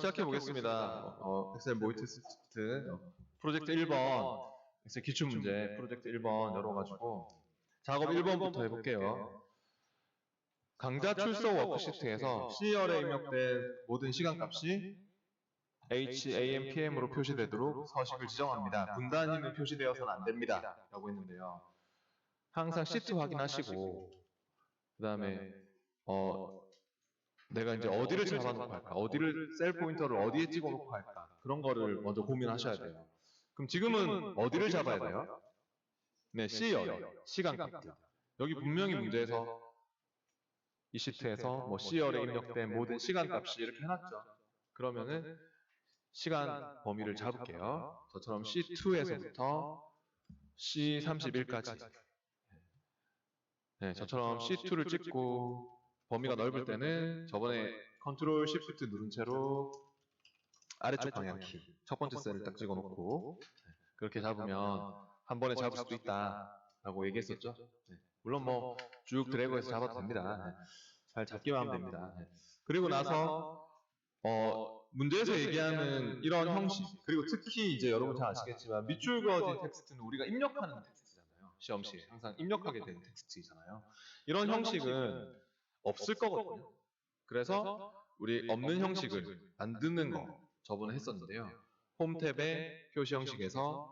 시작해 보겠습니다. 엑셀 모의 테스트 프로젝트 1번 엑셀 기출문제 프로젝트 1번 열어가지고 작업 1번부터 해볼게요. 강좌 출석 워크시트에서 C열에 입력된 모든 시간값이 H, AM, PM으로 표시되도록 서식을 지정합니다. 분단위는 표시되어서는 안 됩니다. 라고 했는데요. 항상 시트 확인하시고 그 다음에 내가 이제 어디를 잡아놓고 할까? 어디를, 셀 포인터를 어디에 찍어놓고 할까? 그런 거를 먼저 고민하셔야 돼요. 그럼 지금은 어디를 잡아야 돼요? 네, C열, 시간값들. 여기 분명히 문제에서 이 시트에서 뭐 C열에 입력된 모든 시간값이 이렇게 해놨죠. 그러면은 시간 범위를 잡을게요. 저처럼 C2에서부터 C31까지. 네, 저처럼 C2를 찍고 범위가 넓을 때는 저번에 컨트롤 시프트 누른 채로 아래쪽 방향키 첫 번째 셀을 딱 찍어놓고 그렇게 잡으면 한 번에 잡을 수도 있다라고 얘기했었죠. 물론 뭐 쭉 드래그해서 잡아도 됩니다. 잘 잡기만 하면 됩니다. 그리고 나서 문제에서 얘기하는 이런 형식, 그리고 특히 이제 여러분 잘 아시겠지만 밑줄 그어진 텍스트는 우리가 입력하는 텍스트잖아요. 시험시에 항상 입력하게 되는 텍스트이잖아요. 이런 형식은 없을 거거든요. 그래서 우리 없는 형식을 만드는 거 저번에 했었는데요. 홈 탭의 표시 형식에서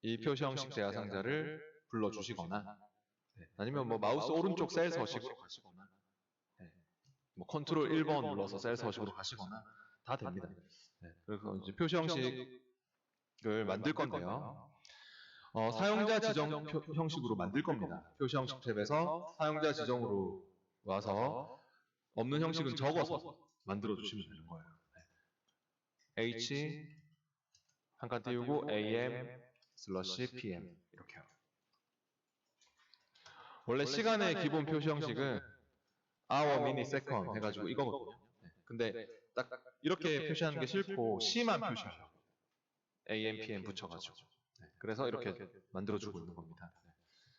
이 표시 형식 제야 상자를 불러주시거나 아니면 뭐 마우스 오른쪽 셀 서식으로 가시거나 뭐 컨트롤 1번 눌러서 셀 서식으로 가시거나 다 됩니다. 그래서 이제 표시 형식을 만들 건데요. 사용자 지정 형식으로 만들 겁니다. 표시 형식 탭에서 사용자 지정으로 와서 없는 형식은 적어서 만들어 주시면 되는 거예요. H 한 칸 띄우고 AM 슬러시 PM 이렇게요. 원래 시간의 기본 표시 형식은 hour, minute, second 해가지고 이거거든요. 근데 딱 이렇게 표시하는 게 싫고 C만 표시하려고 AM, PM 붙여가지고 그래서 이렇게 만들어주고 있는 겁니다.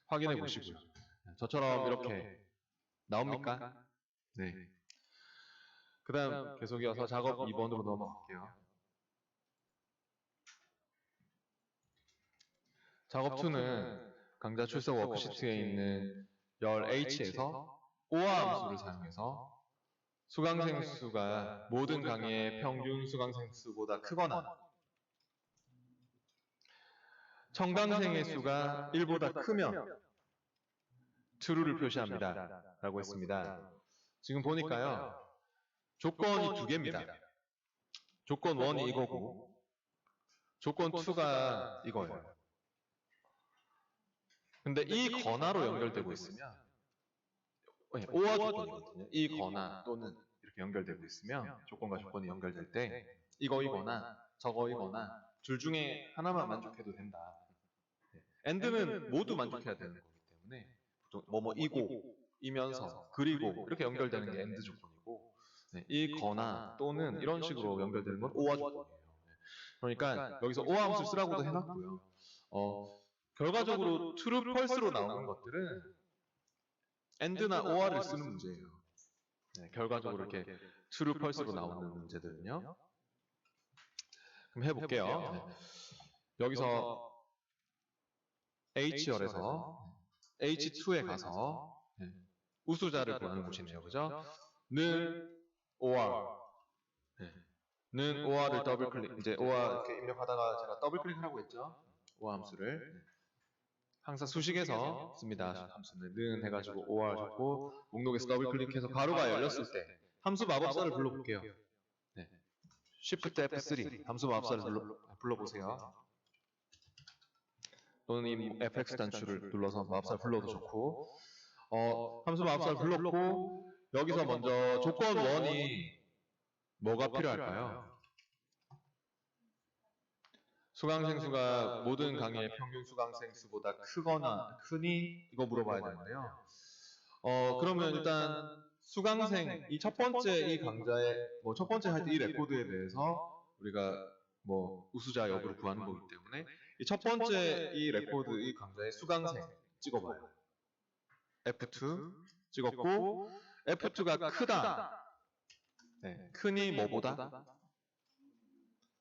확인해 보시고요. 저처럼 이렇게 나옵니까? 네. 그 다음 계속 이어서 작업 2번으로 넘어갈게요. 작업 2는 강좌 출석 워크시트에 있는 열 H에서 OR 함수를 사용해서 수강생 수가 모든 강의의 평균 수강생 수보다 크거나 청강생의 수가 1보다 크면 true를 표시합니다. 라고 했습니다. 지금 보니까요. 조건이 두 개입니다. 조건 1이 이거고 조건 2가 이거예요. 근데 이 건화로 연결되고 있으면 OR 조건이거든요. 이 건화 또는 이렇게 연결되고 있으면 조건과 조건이 연결될 때 이거이거나 저거이거나 둘 중에 하나만 만족해도 된다. AND는 모두 만족해야 되는 거기 때문에 뭐이고 이면서 그리고 이렇게 연결되는 게 AND 조건이고 이 거나 또는 이런 식으로 연결되는 건 OR 조건이에요. 그러니까 여기서 OR 함수 쓰라고도 해놨고요. 결과적으로 true, false로 나오는 것들은 AND나 OR을 쓰는 문제예요. 결과적으로 이렇게 true, false로 나오는 문제들은요. 그럼 해볼게요. 여기서 H열에서 H2에 가서 우수자를 구하는 곳이네요. 그죠? 는 OR 는 OR을 더블 클릭, 이제 OR 이렇게 입력하다가 제가 더블 클릭하라고 했죠? OR 함수를 항상 수식에서 씁니다. 함수는 는 해가지고 OR 적고 목록에서 더블 클릭해서 가로가 열렸을 때 함수 마법사를 불러볼게요. Shift F3 함수 마법사를 불러보세요. 또는 이 fx 단추를 눌러서 마법사를 불러도 좋고 함수 마법사를 불렀고 여기서 먼저 조건 1이 뭐가 필요할까요? 수강생 수가 모든 강의의 평균 수강생 수보다 크거나 크니 이거 물어봐야 되는데요. 그러면 일단 수강생 이 첫 번째 이 강좌의 첫 번째 할 때 이 레코드에 대해서 우리가 우수자 여부를 구하는 거기 때문에 이 첫 번째 이 레코드 이 강좌의 수강생 찍어봐요. F2 찍었고 F2가 크다. 크니 뭐보다?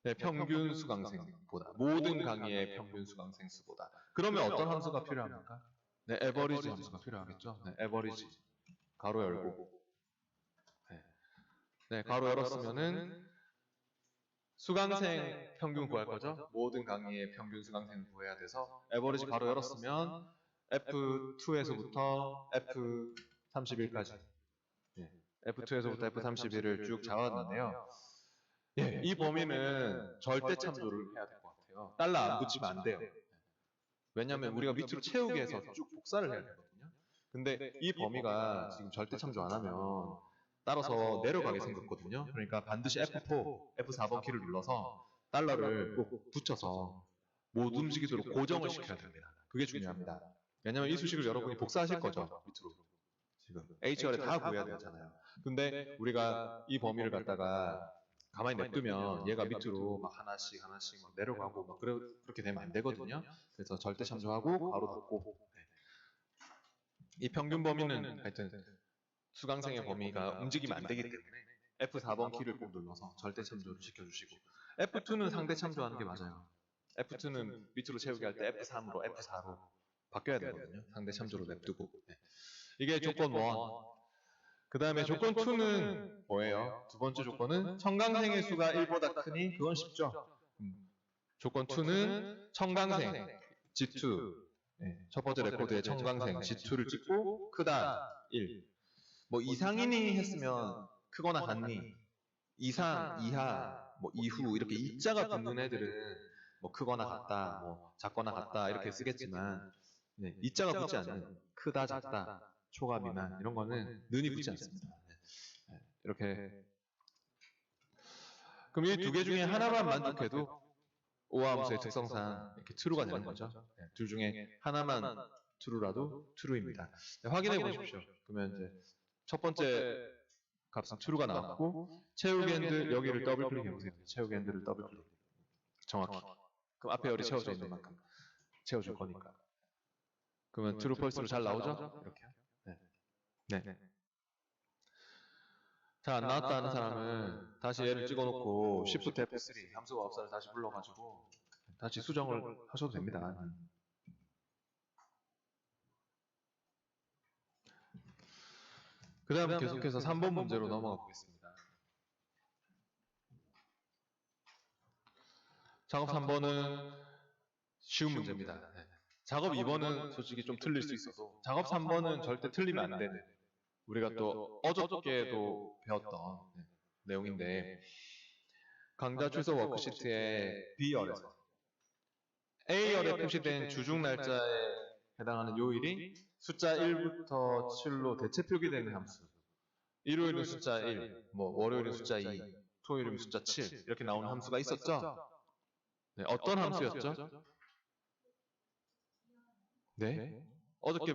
네, 평균 수강생보다 모든 강의의 평균 수강생 수보다. 그러면 어떤 함수가 필요합니까? 네, 에버리지 함수가 필요하겠죠. 네, 에버리지 가로 열고 네, 가로 열었으면은 수강생 평균 구할 거죠. 모든 강의의 평균 수강생을 구해야 돼서 에버리지 가로 열었으면 F2에서부터 F31까지 F2에서부터 F31을 쭉 잡았는데요. 예, 이 범위는 절대 참조를 해야 될 것 같아요. 달러 안 붙이면 안 돼요. 왜냐하면 우리가 밑으로 채우기 위해서 쭉 복사를 해야 되거든요. 근데 이 범위가 지금 절대 참조 안 하면 따라서 내려가게 생겼거든요. 그러니까 반드시 F4, F4번 키를 눌러서 달러를 꼭 붙여서 못 움직이도록 고정을 시켜야 됩니다. 그게 중요합니다. 왜냐하면 이 수식을 여러분이 복사하실 거죠. 밑으로. 지금 HR에 다 구해야 되잖아요. 근데 우리가 이 범위를 갖다가 가만히 냅두면 얘가 밑으로 막 하나씩 막 내려가고 막 그렇게 되면 안 되거든요. 그래서 절대 참조하고 가로 닫고 이 평균 범위는 하여튼 수강생의 범위가 움직이면 안 되기 때문에 F4번 키를 꼭 눌러서 절대 참조를 시켜주시고 F2는 상대 참조하는 게 맞아요. F2는 밑으로 채우기 할 때 F3으로 F4로 바뀌어야 되거든요. 상대 참조로 냅두고 이게 조건 1. 그 다음에 조건 2는 뭐예요? 두 번째 조건은 청강생의 수가 1보다 크니 그건 쉽죠. 조건 2는 청강생 G2 첫 번째 레코드에 청강생 G2를 찍고 크다 1. 뭐 이상이니 했으면 크거나 같니 이상, 이하, 뭐 이후 이렇게 이자가 붙는 애들은 뭐 크거나 같다, 뭐 작거나 같다 이렇게 쓰겠지만 이자가 붙지 않는 크다, 작다, 초과, 미만 이런 거는 는이 붙지 않습니다. 이렇게 그럼 이 두 개 중에 하나만 만족해도 오함수의 특성상 이렇게 true가 되는 거죠. 둘 중에 하나만 true라도 true입니다. 확인해 보십시오. 그러면 이제 첫 번째 값은 true가 나왔고 채우기 핸들 여기를 더블 클릭해 보세요. 채우기 핸들을 더블 클릭. 정확히. 그럼 앞에 열이 채워져 있는 만큼 채워줄 거니까. 그러면 true, false로 잘 나오죠? 이렇게요. 네. 잘 안 나왔다 하는 사람은 다시 얘를 찍어놓고 Shift F3 함수 마법사를 다시 불러가지고 다시 수정을 하셔도 됩니다. 그 다음 계속해서 3번 문제로 넘어가 보겠습니다. 작업 3번은 쉬운 문제입니다. 작업 2번은 솔직히 좀 틀릴 수 있어도 작업 3번은 절대 틀리면 안 되는 우리가 또 어저께도 배웠던 내용인데 강좌 출석 워크시트의 B열에서 A열에 표시된 주중 날짜에 해당하는 요일이 숫자 1부터 7로 대체 표기되는 함수 일요일은 숫자 1, 뭐 월요일은 숫자 2, 토요일은 숫자 7 이렇게 나오는 함수가 있었죠? 네, 어떤 함수였죠? 네? 어저께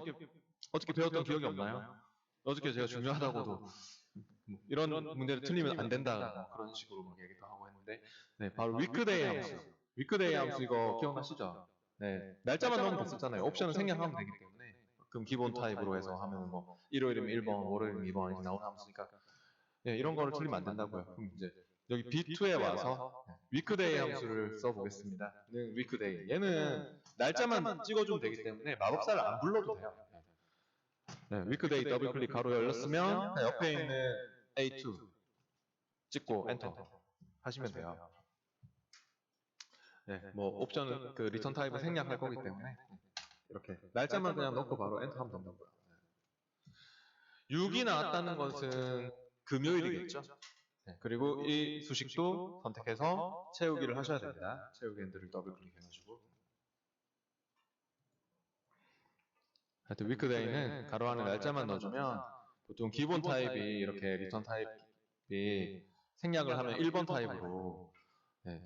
배웠던 기억이 없나요? 어저께 제가 중요하다고도 이런 문제를 틀리면 안 된다 그런 식으로 막 얘기도 하고 했는데 바로 위크데이 함수 위크데이 함수 이거 기억나시죠? 날짜만 넣으면 됐었잖아요. 옵션은 생략하면 되기 때문에 그럼 기본 타입으로 해서 하면 뭐 일요일이면 1번, 월요일이면 2번 이렇게 나오는 함수니까 이런 거를 틀리면 안 된다고요. 그럼 이제 여기 B2에 와서 위크데이 함수를 써보겠습니다. 위크데이 얘는 날짜만 찍어주면 되기 때문에 마법사를 안 불러도 돼요. 위크데이 더블 클릭 가로 열렸으면 옆에 있는 A2 찍고 엔터 하시면 돼요. 뭐 옵션은 그 리턴 타입은 생략할 거기 때문에 이렇게 날짜만 그냥 넣고 바로 엔터 하면 된다고요. 6이 나왔다는 것은 금요일이겠죠. 그리고 이 수식도 선택해서 채우기를 하셔야 됩니다. 채우기 핸들을 더블 클릭해가지고 하여튼 위크데이는 가로 안에 날짜만 넣어주면 보통 기본 타입이 이렇게 리턴 타입이 생략을 하면 1번 타입으로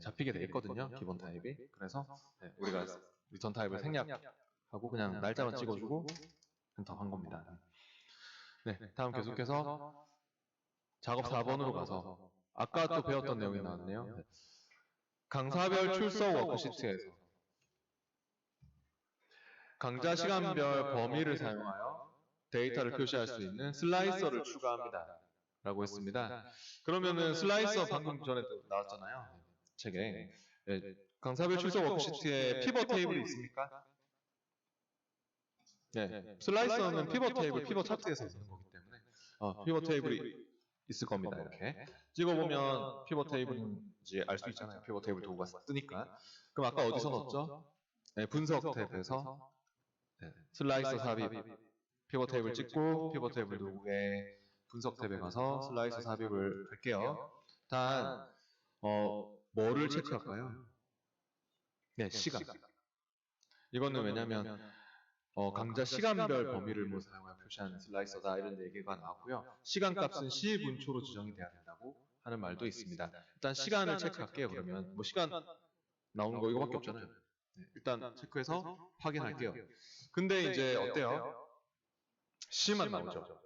잡히게 돼 있거든요. 기본 타입이. 그래서 우리가 리턴 타입을 생략하고 그냥 날짜만 찍어주고 엔터 한 겁니다. 다음 계속해서 작업 4번으로 가서 아까 또 배웠던 내용이 나왔네요. 강사별 출석 워크시트에서 강좌 시간별 범위를 사용하여 데이터를 표시할 수 있는 슬라이서를 추가합니다. 라고 했습니다. 그러면은 슬라이서 방금 전에 나왔잖아요. 책에. 네, 강사별 출석 워크시트에 피벗 테이블이 있습니까? 네, 슬라이서는 피벗 테이블, 피벗 차트에서 있는 거기 때문에 피벗 테이블이 있을 겁니다. 이렇게 찍어보면 피벗 테이블인지 알 수 있잖아요. 피벗 테이블 도구가 뜨니까. 그럼 아까 어디서 넣었죠? 네, 분석 탭에서 네, 슬라이서 삽입, 피벗 테이블 찍고 피벗 테이블 도구에 분석 탭에 가서 슬라이서 삽입을 할게요. 단 뭐를 체크할까요? 네, 시간. 이거는 왜냐면 강좌 시간별 범위를 뭐 사용하여 표시하는 슬라이서다 이런 얘기가 나왔고요. 시간값은 시분초로 지정이 돼야 된다고 하는 말도 있습니다. 일단 시간을 체크할게요. 그러면 뭐 시간 나오는 거 이거밖에 없잖아요. 네, 일단 체크해서 확인할게요. 근데 이제 어때요? C만 나오죠.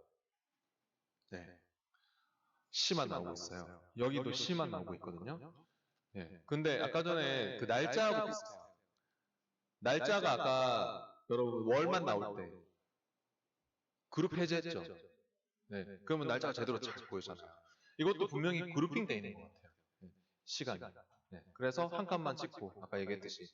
네, C만 나오고 있어요. 여기도 C만 나오고 있거든요. 네, 근데 아까 전에 그 날짜하고 비슷해요. 날짜가 아까 여러분 월만 나올 때 그룹 해제했죠. 네, 그러면 날짜가 제대로 잘 보이잖아요. 이것도 분명히 그룹핑 돼 있는 것 같아요. 네, 시간이. 네, 그래서 한 칸만 찍고 아까 얘기했듯이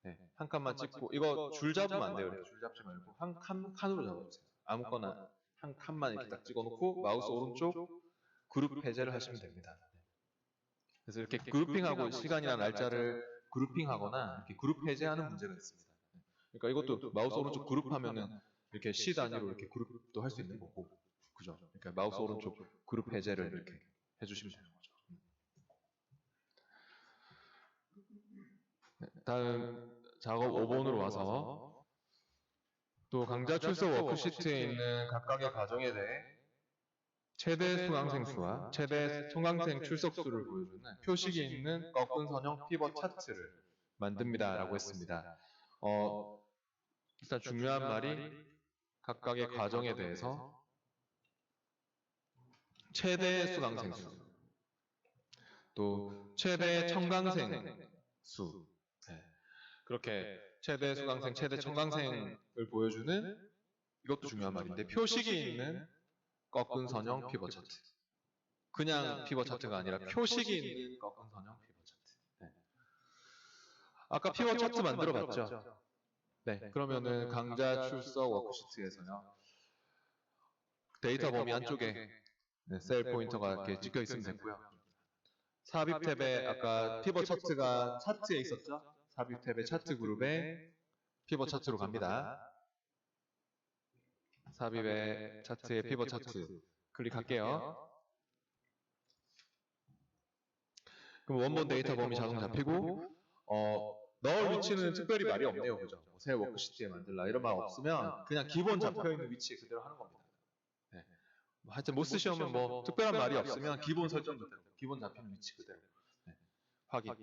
네, 한 칸만 찍고 이거 줄 잡으면 안 돼요. 줄 잡지 말고 한 칸으로 잡아주세요. 아무거나 한 칸만 이렇게 딱 찍어놓고 마우스 오른쪽 그룹 해제를 하시면 됩니다. 그래서 이렇게 그룹핑하고 시간이나 날짜를 그룹핑하거나 이렇게 그룹 해제하는 문제가 있습니다. 그러니까 이것도 마우스 오른쪽 그룹하면은 이렇게 C 단위로 이렇게 그룹도 할 수 있는 거고, 그죠? 그러니까 마우스 오른쪽 그룹 해제를 이렇게 해주시면 되는 거죠. 네, 다음 작업 5번으로 와서 또 강좌 출석 워크시트에 있는 각각의 과정에 대해 최대 수강생 수와 최대 청강생 출석 수를 보여주는 표식이 있는 꺾은 선형 피벗 차트를 만듭니다. 라고 했습니다. 일단 중요한 말이 각각의 과정에 대해서 최대 수강생 수, 또 최대 청강생 수, 네. 그렇게 최대 수강생, 최대 청강생을 보여주는 이것도 중요한 말인데 표식이 있는 꺾은 선형 피벗 차트. 그냥 피벗 차트가 아니라 표식이 있는 꺾은 선형 피벗 차트. 네. 아까 피벗 차트 만들어 봤죠? 네. 그러면은 강좌 출석 워크시트에서요. 데이터 범위 안쪽에 네, 셀 포인터가 이렇게 찍혀 있으면 됐고요. 삽입 탭에 아까 피벗 차트가 차트에 있었죠? 삽입 탭의 차트 그룹에 피벗 차트로 갑니다. 삽입의 차트에 피벗 차트 클릭할게요. 그럼 원본 데이터 범위 자동 잡히고 넣을 위치는 특별히 말이 없네요. 그죠? 새 워크시트에 만들라 이런 말 없으면 그냥 기본 잡혀있는 위치에 그대로 하는 겁니다. 네. 하여튼 못 쓰시면 뭐 특별한 말이 없으면 기본 설정 그대로 기본 잡히는 위치 그대로 네. 확인.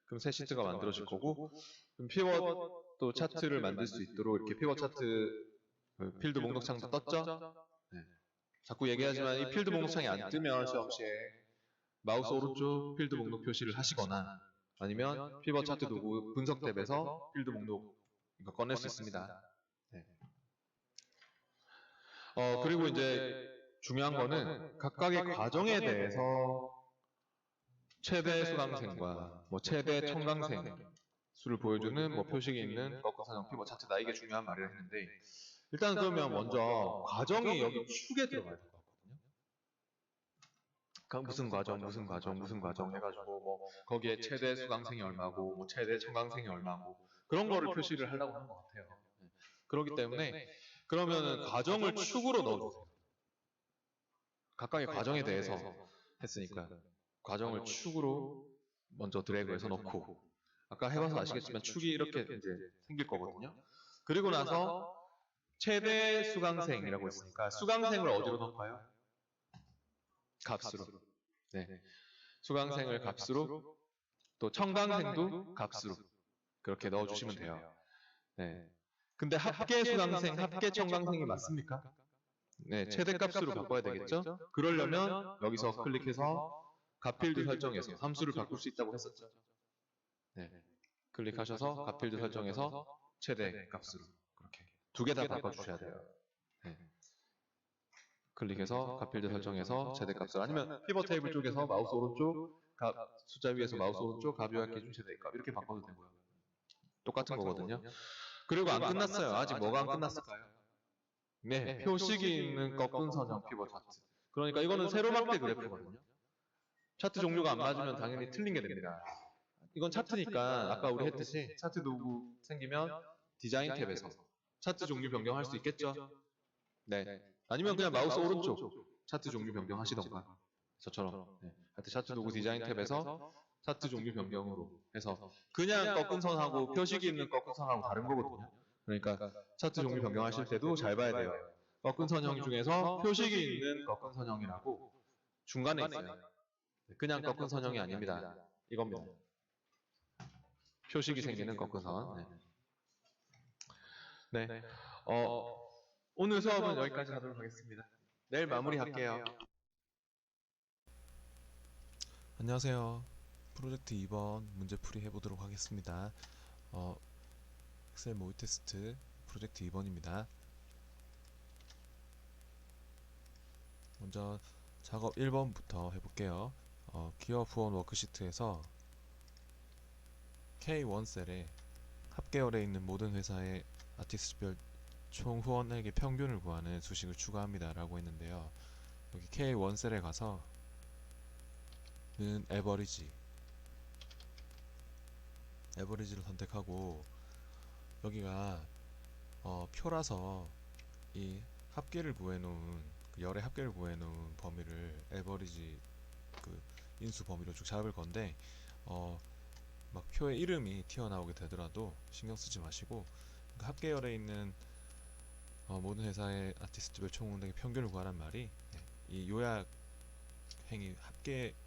그럼 새 시트가 만들어질 거고 그럼 피벗 또 차트를 만들 수 있도록 이렇게 피벗 차트 필드 목록창도 떴죠? 네. 자꾸 얘기하지만 이 필드 목록창이 안 뜨면 시험 시에 마우스 오른쪽 필드 목록 표시를 하시거나 아니면 피벗 차트 도구 분석 탭에서 필드 목록 이거 꺼낼 수 있습니다. 네. 그리고 이제 중요한 거는 각각의 과정에 대해서 최대 수강생과 뭐 최대 청강생 수를 보여주는 뭐 표식이 있는 꺾은 선형 피벗 차트다. 이게 중요한 말이라 했는데 일단 그러면 먼저 과정이 여기 축에 들어가야 될 것 같거든요. 무슨 과정 해가지고 뭐 거기에 최대 수강생이 얼마고 뭐 최대 청강생이 얼마고 그런 거를 표시를 하려고 하는 것 같아요. 그렇기 때문에 그러면은 과정을 축으로 넣어주세요. 각각의 과정에 대해서 했으니까 과정을 축으로 먼저 드래그해서 넣고 아까 해봐서 아시겠지만 축이 이렇게 이제 생길 거거든요. 그리고 나서 최대 수강생이라고 했으니까 수강생을 어디로 넣을까요? 값으로. 네. 수강생을 값으로 또 청강생도 값으로 그렇게 넣어주시면 돼요. 네. 근데 합계 수강생, 합계 청강생이 맞습니까? 네, 최대값으로 바꿔야 되겠죠? 그러려면 여기서 클릭해서 값필드 설정에서 함수를 바꿀 수 있다고 했었죠? 네, 클릭하셔서 값필드 설정에서 최대값으로 그렇게 두 개 다 바꿔주셔야 돼요. 네. 클릭해서 값필드 설정에서 최대값을 아니면 피벗 테이블 쪽에서 마우스 오른쪽 숫자 위에서 마우스 오른쪽 가벼운 기준 최대값 이렇게 바꿔도 되고요. 똑같은 거거든요. 그리고 안 끝났어요. 아직 뭐가 안 끝났을까요? 네, 표식이 있는 꺾은 선형 피벗 차트. 그러니까 이거는 세로막대 그래프거든요. 차트 종류가 안 맞으면 당연히 틀린 게 됩니다. 이건 차트니까 아까 우리 했듯이 차트 도구 생기면 디자인 탭에서 차트 종류 변경할 수 있겠죠? 네. 아니면 그냥 마우스 오른쪽 차트 종류 변경하시던가 저처럼. 네. 하여튼 차트 도구 디자인 탭에서 차트 종류 변경으로 해서 그냥 꺾은 선하고 표식이 있는 꺾은 선하고 다른 거거든요. 그러니까 차트 종류 변경하실 때도 잘 봐야 돼요. 꺾은 선형 중에서 표식이 있는 꺾은 선형이라고 중간에 있어요. 그냥 꺾은 선형이 아닙니다. 이겁니다. 표식이 생기는 꺾은 선. 네. 네. 오늘 수업은 여기까지 하도록 하겠습니다. 내일 마무리할게요. 안녕하세요. 프로젝트 2번 문제풀이 해보도록 하겠습니다. 엑셀 모의 테스트 프로젝트 2번입니다. 먼저 작업 1번부터 해볼게요. 기업 후원 워크시트에서 K1 셀에 합계열에 있는 모든 회사의 아티스트별 총 후원액의 평균을 구하는 수식을 추가합니다 라고 했는데요. 여기 K1 셀에 가서 는 에버리지를 선택하고 여기가 표라서 이 합계를 구해놓은 열의 합계를 구해놓은 범위를 에버리지 그 인수 범위로 쭉 잡을 건데 막 표의 이름이 튀어나오게 되더라도 신경 쓰지 마시고 그 합계열에 있는 모든 회사의 아티스트별 총운액의 평균을 구하란 말이 이 요약 행위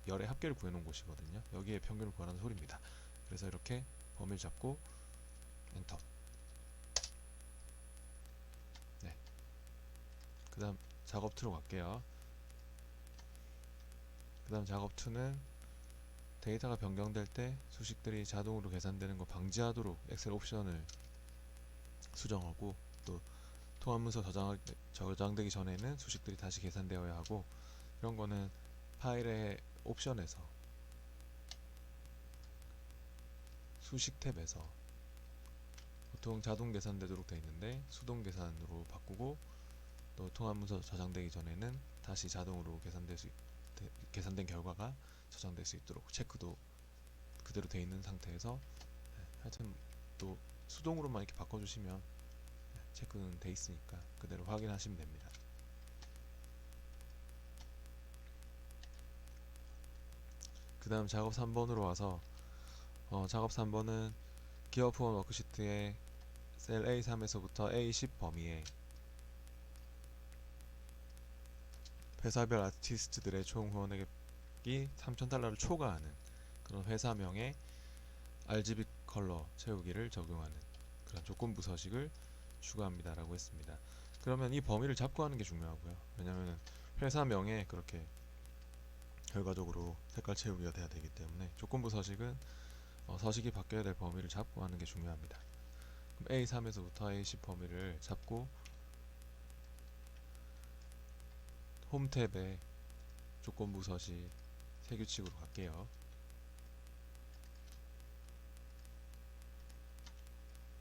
열의 합계를 구해놓은 곳이거든요. 여기에 평균을 구하라는 소리입니다. 그래서 이렇게 범위를 잡고 엔터. 네. 그 다음 작업 2로 갈게요. 그 다음 작업 2는 데이터가 변경될 때 수식들이 자동으로 계산되는 거 방지하도록 엑셀 옵션을 수정하고 또 통합문서 저장되기 전에는 수식들이 다시 계산되어야 하고 이런 거는 파일의 옵션에서 수식 탭에서 보통 자동 계산되도록 되어 있는데 수동 계산으로 바꾸고 또 통합문서 저장되기 전에는 다시 자동으로 계산된 결과가 저장될 수 있도록 체크도 그대로 되어 있는 상태에서 하여튼 또 수동으로만 이렇게 바꿔주시면 체크는 돼 있으니까 그대로 확인하시면 됩니다. 그 다음 작업 3번으로 와서 작업 3번은 기업 후원 워크시트의 셀 A3에서부터 A10 범위에 회사별 아티스트들의 총 후원액이 $3,000를 초과하는 그런 회사명의 RGB 컬러 채우기를 적용하는 그런 조건부 서식을 추가합니다 라고 했습니다. 그러면 이 범위를 잡고 하는 게 중요하고요. 왜냐하면 회사명에 그렇게 결과적으로 색깔 채우기가 돼야 되기 때문에 조건부 서식은 서식이 바뀌어야 될 범위를 잡고 하는 게 중요합니다. 그럼 A3에서부터 A10 범위를 잡고 홈 탭에 조건부 서식 새 규칙으로 갈게요.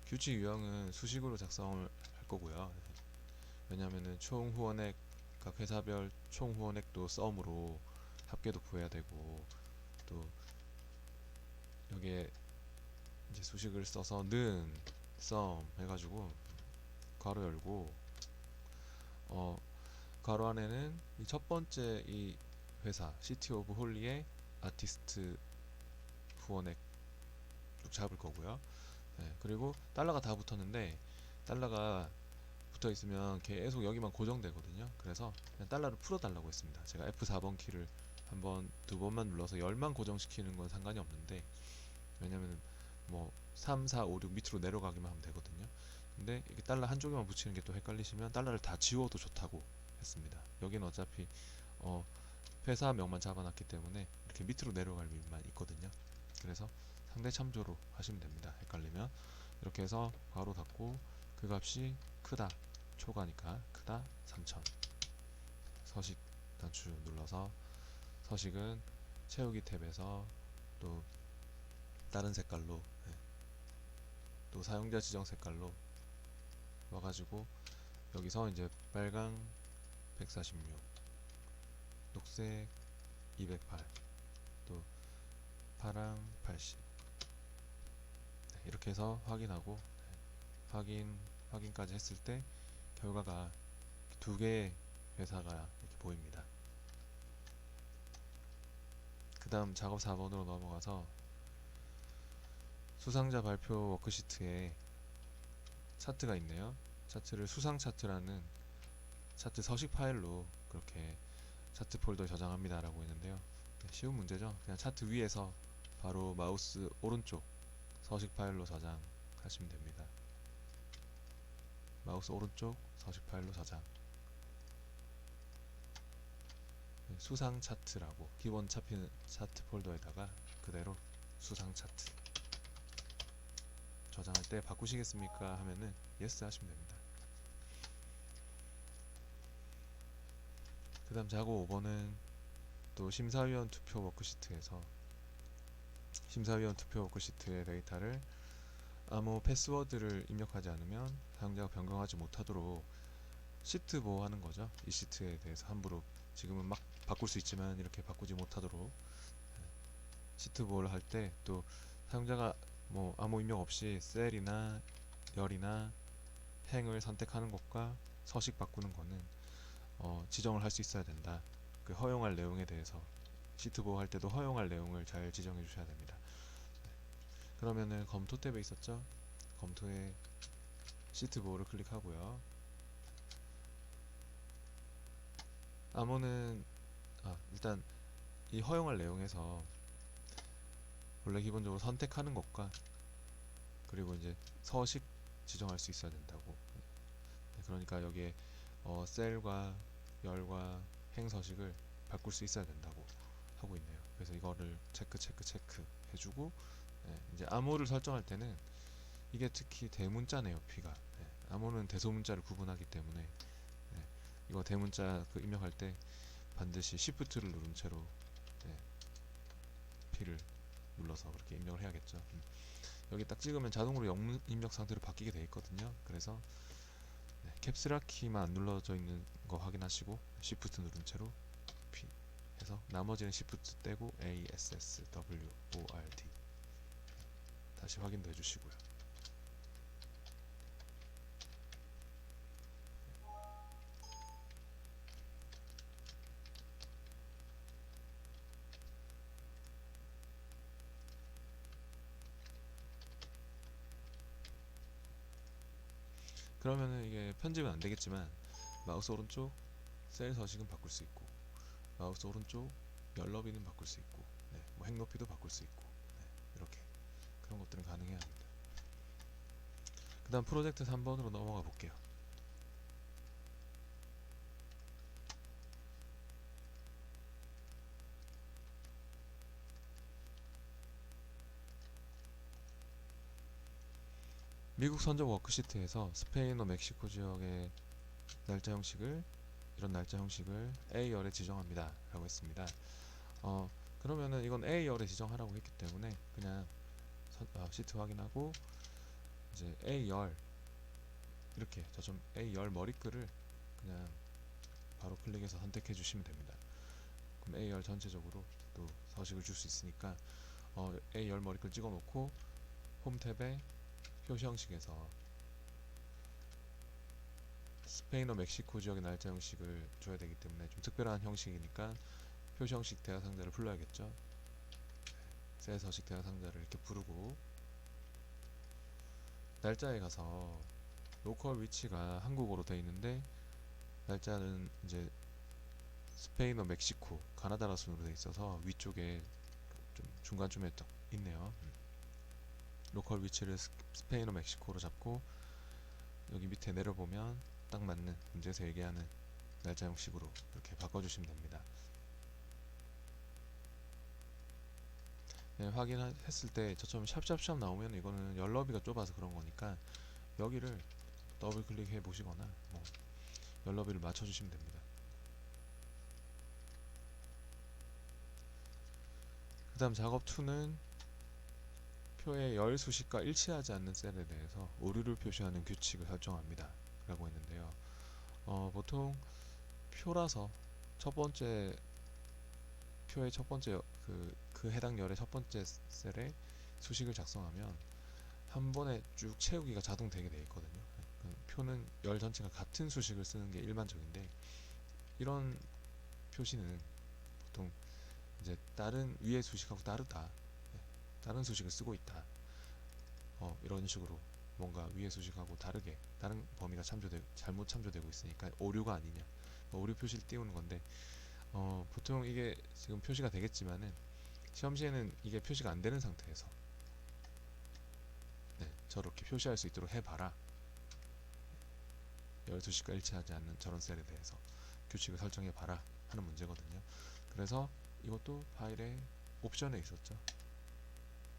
규칙 유형은 수식으로 작성을 할 거고요. 왜냐하면 총 후원액 각 회사별 총 후원액도 썸으로 합계도 구해야 되고 또 여기에 이제 수식을 써서 는 썸 해가지고 괄호 열고 괄호 안에는 이 첫 번째 이 회사 시티 오브 홀리의 아티스트 후원액 쭉 잡을 거고요. 네, 그리고 달러가 다 붙었는데 달러가 붙어 있으면 계속 여기만 고정되거든요. 그래서 그냥 달러를 풀어 달라고 했습니다. 제가 F4번 키를 한 번, 두 번만 눌러서 열만 고정시키는 건 상관이 없는데 왜냐면 뭐 3, 4, 5, 6 밑으로 내려가기만 하면 되거든요. 근데 이게 달러 한쪽에만 붙이는 게 또 헷갈리시면 달러를 다 지워도 좋다고 했습니다. 여기는 어차피 회사명만 잡아놨기 때문에 이렇게 밑으로 내려갈 일만 있거든요. 그래서 상대 참조로 하시면 됩니다. 헷갈리면 이렇게 해서 괄호 닫고 그 값이 크다 초과니까 크다 3000 서식 단추 눌러서 서식은 채우기 탭에서 또 다른 색깔로, 또 사용자 지정 색깔로 와가지고 여기서 이제 빨강 146, 녹색 208, 또 파랑 80, 이렇게 해서 확인하고, 확인까지 했을 때 결과가 두 개의 회사가 이렇게 보입니다. 그 다음 작업 4번으로 넘어가서 수상자 발표 워크시트에 차트가 있네요. 차트를 수상 차트라는 차트 서식 파일로 그렇게 차트 폴더에 저장합니다 라고 했는데요. 쉬운 문제죠. 그냥 차트 위에서 바로 마우스 오른쪽 서식 파일로 저장하시면 됩니다. 마우스 오른쪽 서식 파일로 저장. 수상 차트라고 기본 잡히는 차트 폴더에다가 그대로 수상 차트 저장할 때 바꾸시겠습니까 하면은 yes 하시면 됩니다. 그 다음 작업 5번은 또 심사위원 투표 워크시트에서 심사위원 투표 워크시트의 데이터를 아무 패스워드를 입력하지 않으면 사용자가 변경하지 못하도록 시트 보호하는 거죠. 이 시트에 대해서 함부로 지금은 막 바꿀 수 있지만 이렇게 바꾸지 못하도록 시트 보호를 할 때 또 사용자가 뭐 아무 입력 없이 셀이나 열이나 행을 선택하는 것과 서식 바꾸는 거는 지정을 할 수 있어야 된다. 그 허용할 내용에 대해서 시트 보호할 때도 허용할 내용을 잘 지정해 주셔야 됩니다. 그러면은 검토 탭에 있었죠? 검토에 시트 보호를 클릭하고요. 암호는 일단 이 허용할 내용에서 원래 기본적으로 선택하는 것과 그리고 이제 서식 지정할 수 있어야 된다고. 그러니까 여기에 셀과 열과 행 서식을 바꿀 수 있어야 된다고 하고 있네요. 그래서 이거를 체크 해주고, 이제 암호를 설정할 때는 이게 특히 대문자네요. P가 암호는 대소문자를 구분하기 때문에 이거 대문자 그 입력할 때 반드시 Shift를 누른 채로 P를 눌러서 그렇게 입력을 해야겠죠. 여기 딱 찍으면 자동으로 영문 입력 상태로 바뀌게 되어 있거든요. 그래서 캡스락 키만 안 눌러져 있는 거 확인하시고 Shift 누른 채로 P 해서 나머지는 Shift 떼고 A, S, S, W, O, R, D 다시 확인도 해주시고요. 그러면은 이게 편집은 안 되겠지만 마우스 오른쪽 셀 서식은 바꿀 수 있고 마우스 오른쪽 열 너비는 바꿀 수 있고 뭐 행 높이도 바꿀 수 있고 이렇게 그런 것들은 가능해야 합니다. 그 다음 프로젝트 3번으로 넘어가 볼게요. 미국 선적 워크시트에서 스페인어 멕시코 지역의 날짜 형식을 이런 날짜 형식을 A열에 지정합니다 라고 했습니다. 그러면은 이건 A열에 지정하라고 했기 때문에 그냥 시트 확인하고 이제 A열 이렇게 저점 A열 머리글을 그냥 바로 클릭해서 선택해 주시면 됩니다. 그럼 A열 전체적으로 또 서식을 줄 수 있으니까 A열 머리글 찍어 놓고 홈 탭에 표시 형식에서 스페인어 멕시코 지역의 날짜 형식을 줘야 되기 때문에 좀 특별한 형식이니까 표시 형식 대화 상자를 불러야겠죠. 셀 서식 대화 상자를 이렇게 부르고 날짜에 가서 로컬 위치가 한국어로 되어 있는데 날짜는 이제 스페인어 멕시코 가나다라 순으로 되어 있어서 위쪽에 좀 중간쯤에 딱 있네요. 로컬 위치를 스페인어 멕시코로 잡고 여기 밑에 내려보면 딱 맞는 문제에서 얘기하는 날짜 형식으로 이렇게 바꿔주시면 됩니다. 확인했을 때 저처럼 샵샵샵 나오면 이거는 열너비가 좁아서 그런 거니까 여기를 더블 클릭해 보시거나 뭐 열너비를 맞춰주시면 됩니다. 그 다음 작업 2는 표의 열 수식과 일치하지 않는 셀에 대해서 오류를 표시하는 규칙을 설정합니다 라고 했는데요. 보통 표라서 첫 번째 표의 첫 번째 그 해당 열의 첫 번째 셀에 수식을 작성하면 한 번에 쭉 채우기가 자동되게 되어 있거든요. 표는 열 전체가 같은 수식을 쓰는 게 일반적인데, 이런 표시는 보통 이제 다른 위의 수식하고 다르다, 다른 수식을 쓰고 있다, 이런 식으로 뭔가 위의 수식하고 다르게 다른 범위가 잘못 참조되고 있으니까 오류가 아니냐, 오류 표시를 띄우는 건데, 보통 이게 지금 표시가 되겠지만은 시험 시에는 이게 표시가 안 되는 상태에서 저렇게 표시할 수 있도록 해봐라, 12시가 일치하지 않는 저런 셀에 대해서 규칙을 설정해봐라 하는 문제거든요. 그래서 이것도 파일의 옵션에 있었죠.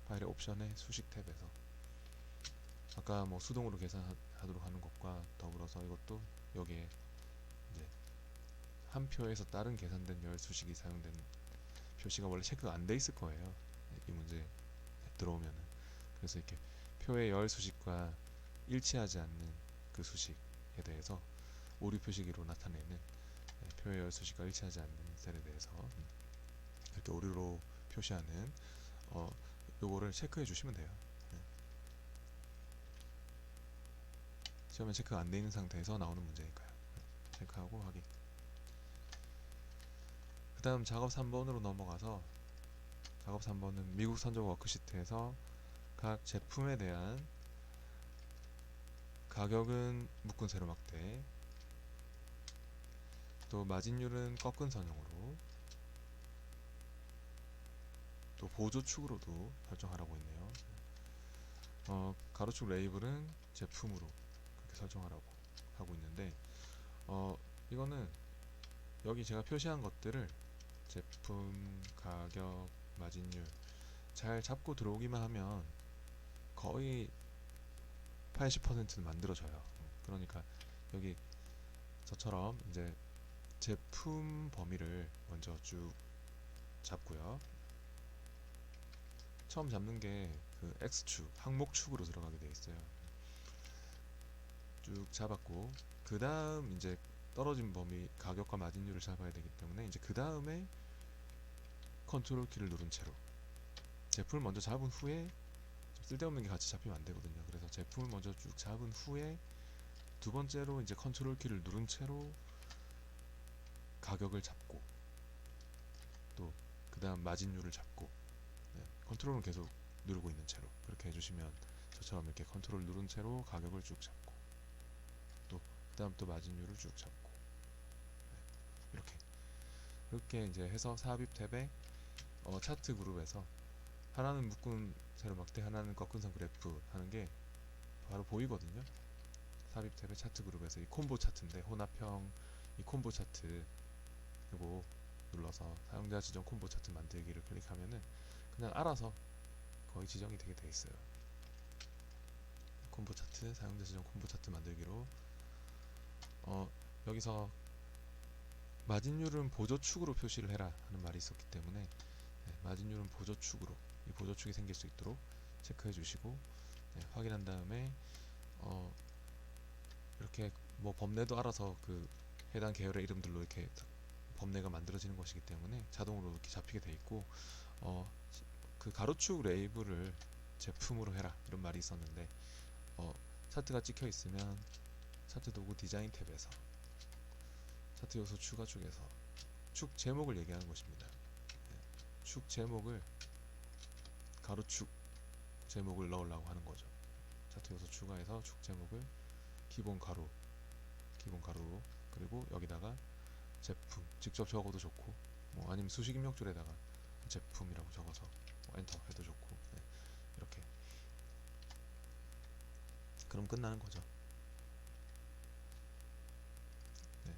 파일의 옵션의 수식 탭에서 아까 뭐 수동으로 계산하도록 하는 것과 더불어서 이것도 여기에 이제 한 표에서 다른 계산된 열 수식이 사용된 표시가 원래 체크가 안 돼 있을 거예요, 이 문제 들어오면은. 그래서 이렇게 표의 열 수식과 일치하지 않는 그 수식에 대해서 오류 표시기로 나타내는, 표의 열 수식과 일치하지 않는 셀에 대해서 이렇게 오류로 표시하는, 요거를 체크해 주시면 돼요. 시험에 체크가 안 돼 있는 상태에서 나오는 문제니까요. 체크하고 확인. 그 다음 작업 3번으로 넘어가서, 작업 3번은 미국 선적 워크시트에서 각 제품에 대한 가격은 묶은 세로 막대, 또 마진율은 꺾은 선형으로, 또 보조축으로도 설정하라고 했네요. 가로축 레이블은 제품으로 그렇게 설정하라고 하고 있는데, 이거는 여기 제가 표시한 것들을 제품, 가격, 마진율 잘 잡고 들어오기만 하면 거의 80%는 만들어져요. 그러니까 여기 저처럼 이제 제품 범위를 먼저 쭉 잡고요. 처음 잡는 게 그 X축, 항목축으로 들어가게 되어 있어요. 쭉 잡았고, 그 다음 이제 떨어진 범위 가격과 마진율을 잡아야 되기 때문에 이제 그 다음에 컨트롤 키를 누른 채로 제품을 먼저 잡은 후에, 쓸데없는 게 같이 잡히면 안 되거든요. 그래서 제품을 먼저 쭉 잡은 후에 두 번째로 이제 컨트롤 키를 누른 채로 가격을 잡고, 또 그 다음 마진율을 잡고, 컨트롤은 계속 누르고 있는 채로 그렇게 해주시면 저처럼 이렇게 컨트롤 누른 채로 가격을 쭉 잡고, 또 그 다음 또 마진율을 쭉 잡고, 이렇게 그렇게 이제 해서 삽입 탭에 차트 그룹에서 하나는 묶은 세로 막대, 하나는 꺾은 선 그래프 하는 게 바로 보이거든요. 삽입 탭의 차트 그룹에서 이 콤보 차트인데, 혼합형 이 콤보 차트 그리고 눌러서 사용자 지정 콤보 차트 만들기를 클릭하면은 그냥 알아서 거의 지정이 되게 돼 있어요. 콤보 차트, 사용자 지정 콤보 차트 만들기로. 여기서 마진율은 보조축으로 표시를 해라 하는 말이 있었기 때문에, 마진율은 보조축으로, 이 보조축이 생길 수 있도록 체크해 주시고, 확인한 다음에 이렇게 뭐 범례도 알아서 그 해당 계열의 이름들로 이렇게 범례가 만들어지는 것이기 때문에 자동으로 이렇게 잡히게 돼 있고, 그 가로축 레이블을 제품으로 해라 이런 말이 있었는데, 차트가 찍혀 있으면 차트 도구 디자인 탭에서 차트 요소 추가 축에서 축 제목을 얘기하는 것입니다. 축 제목을 가로축 제목을 넣으려고 하는 거죠. 차트 요소 추가해서 축 제목을 기본 가로로, 그리고 여기다가 제품 직접 적어도 좋고, 뭐 아니면 수식 입력줄에다가 제품이라고 적어서 엔터 해도 좋고, 이렇게 그럼 끝나는 거죠.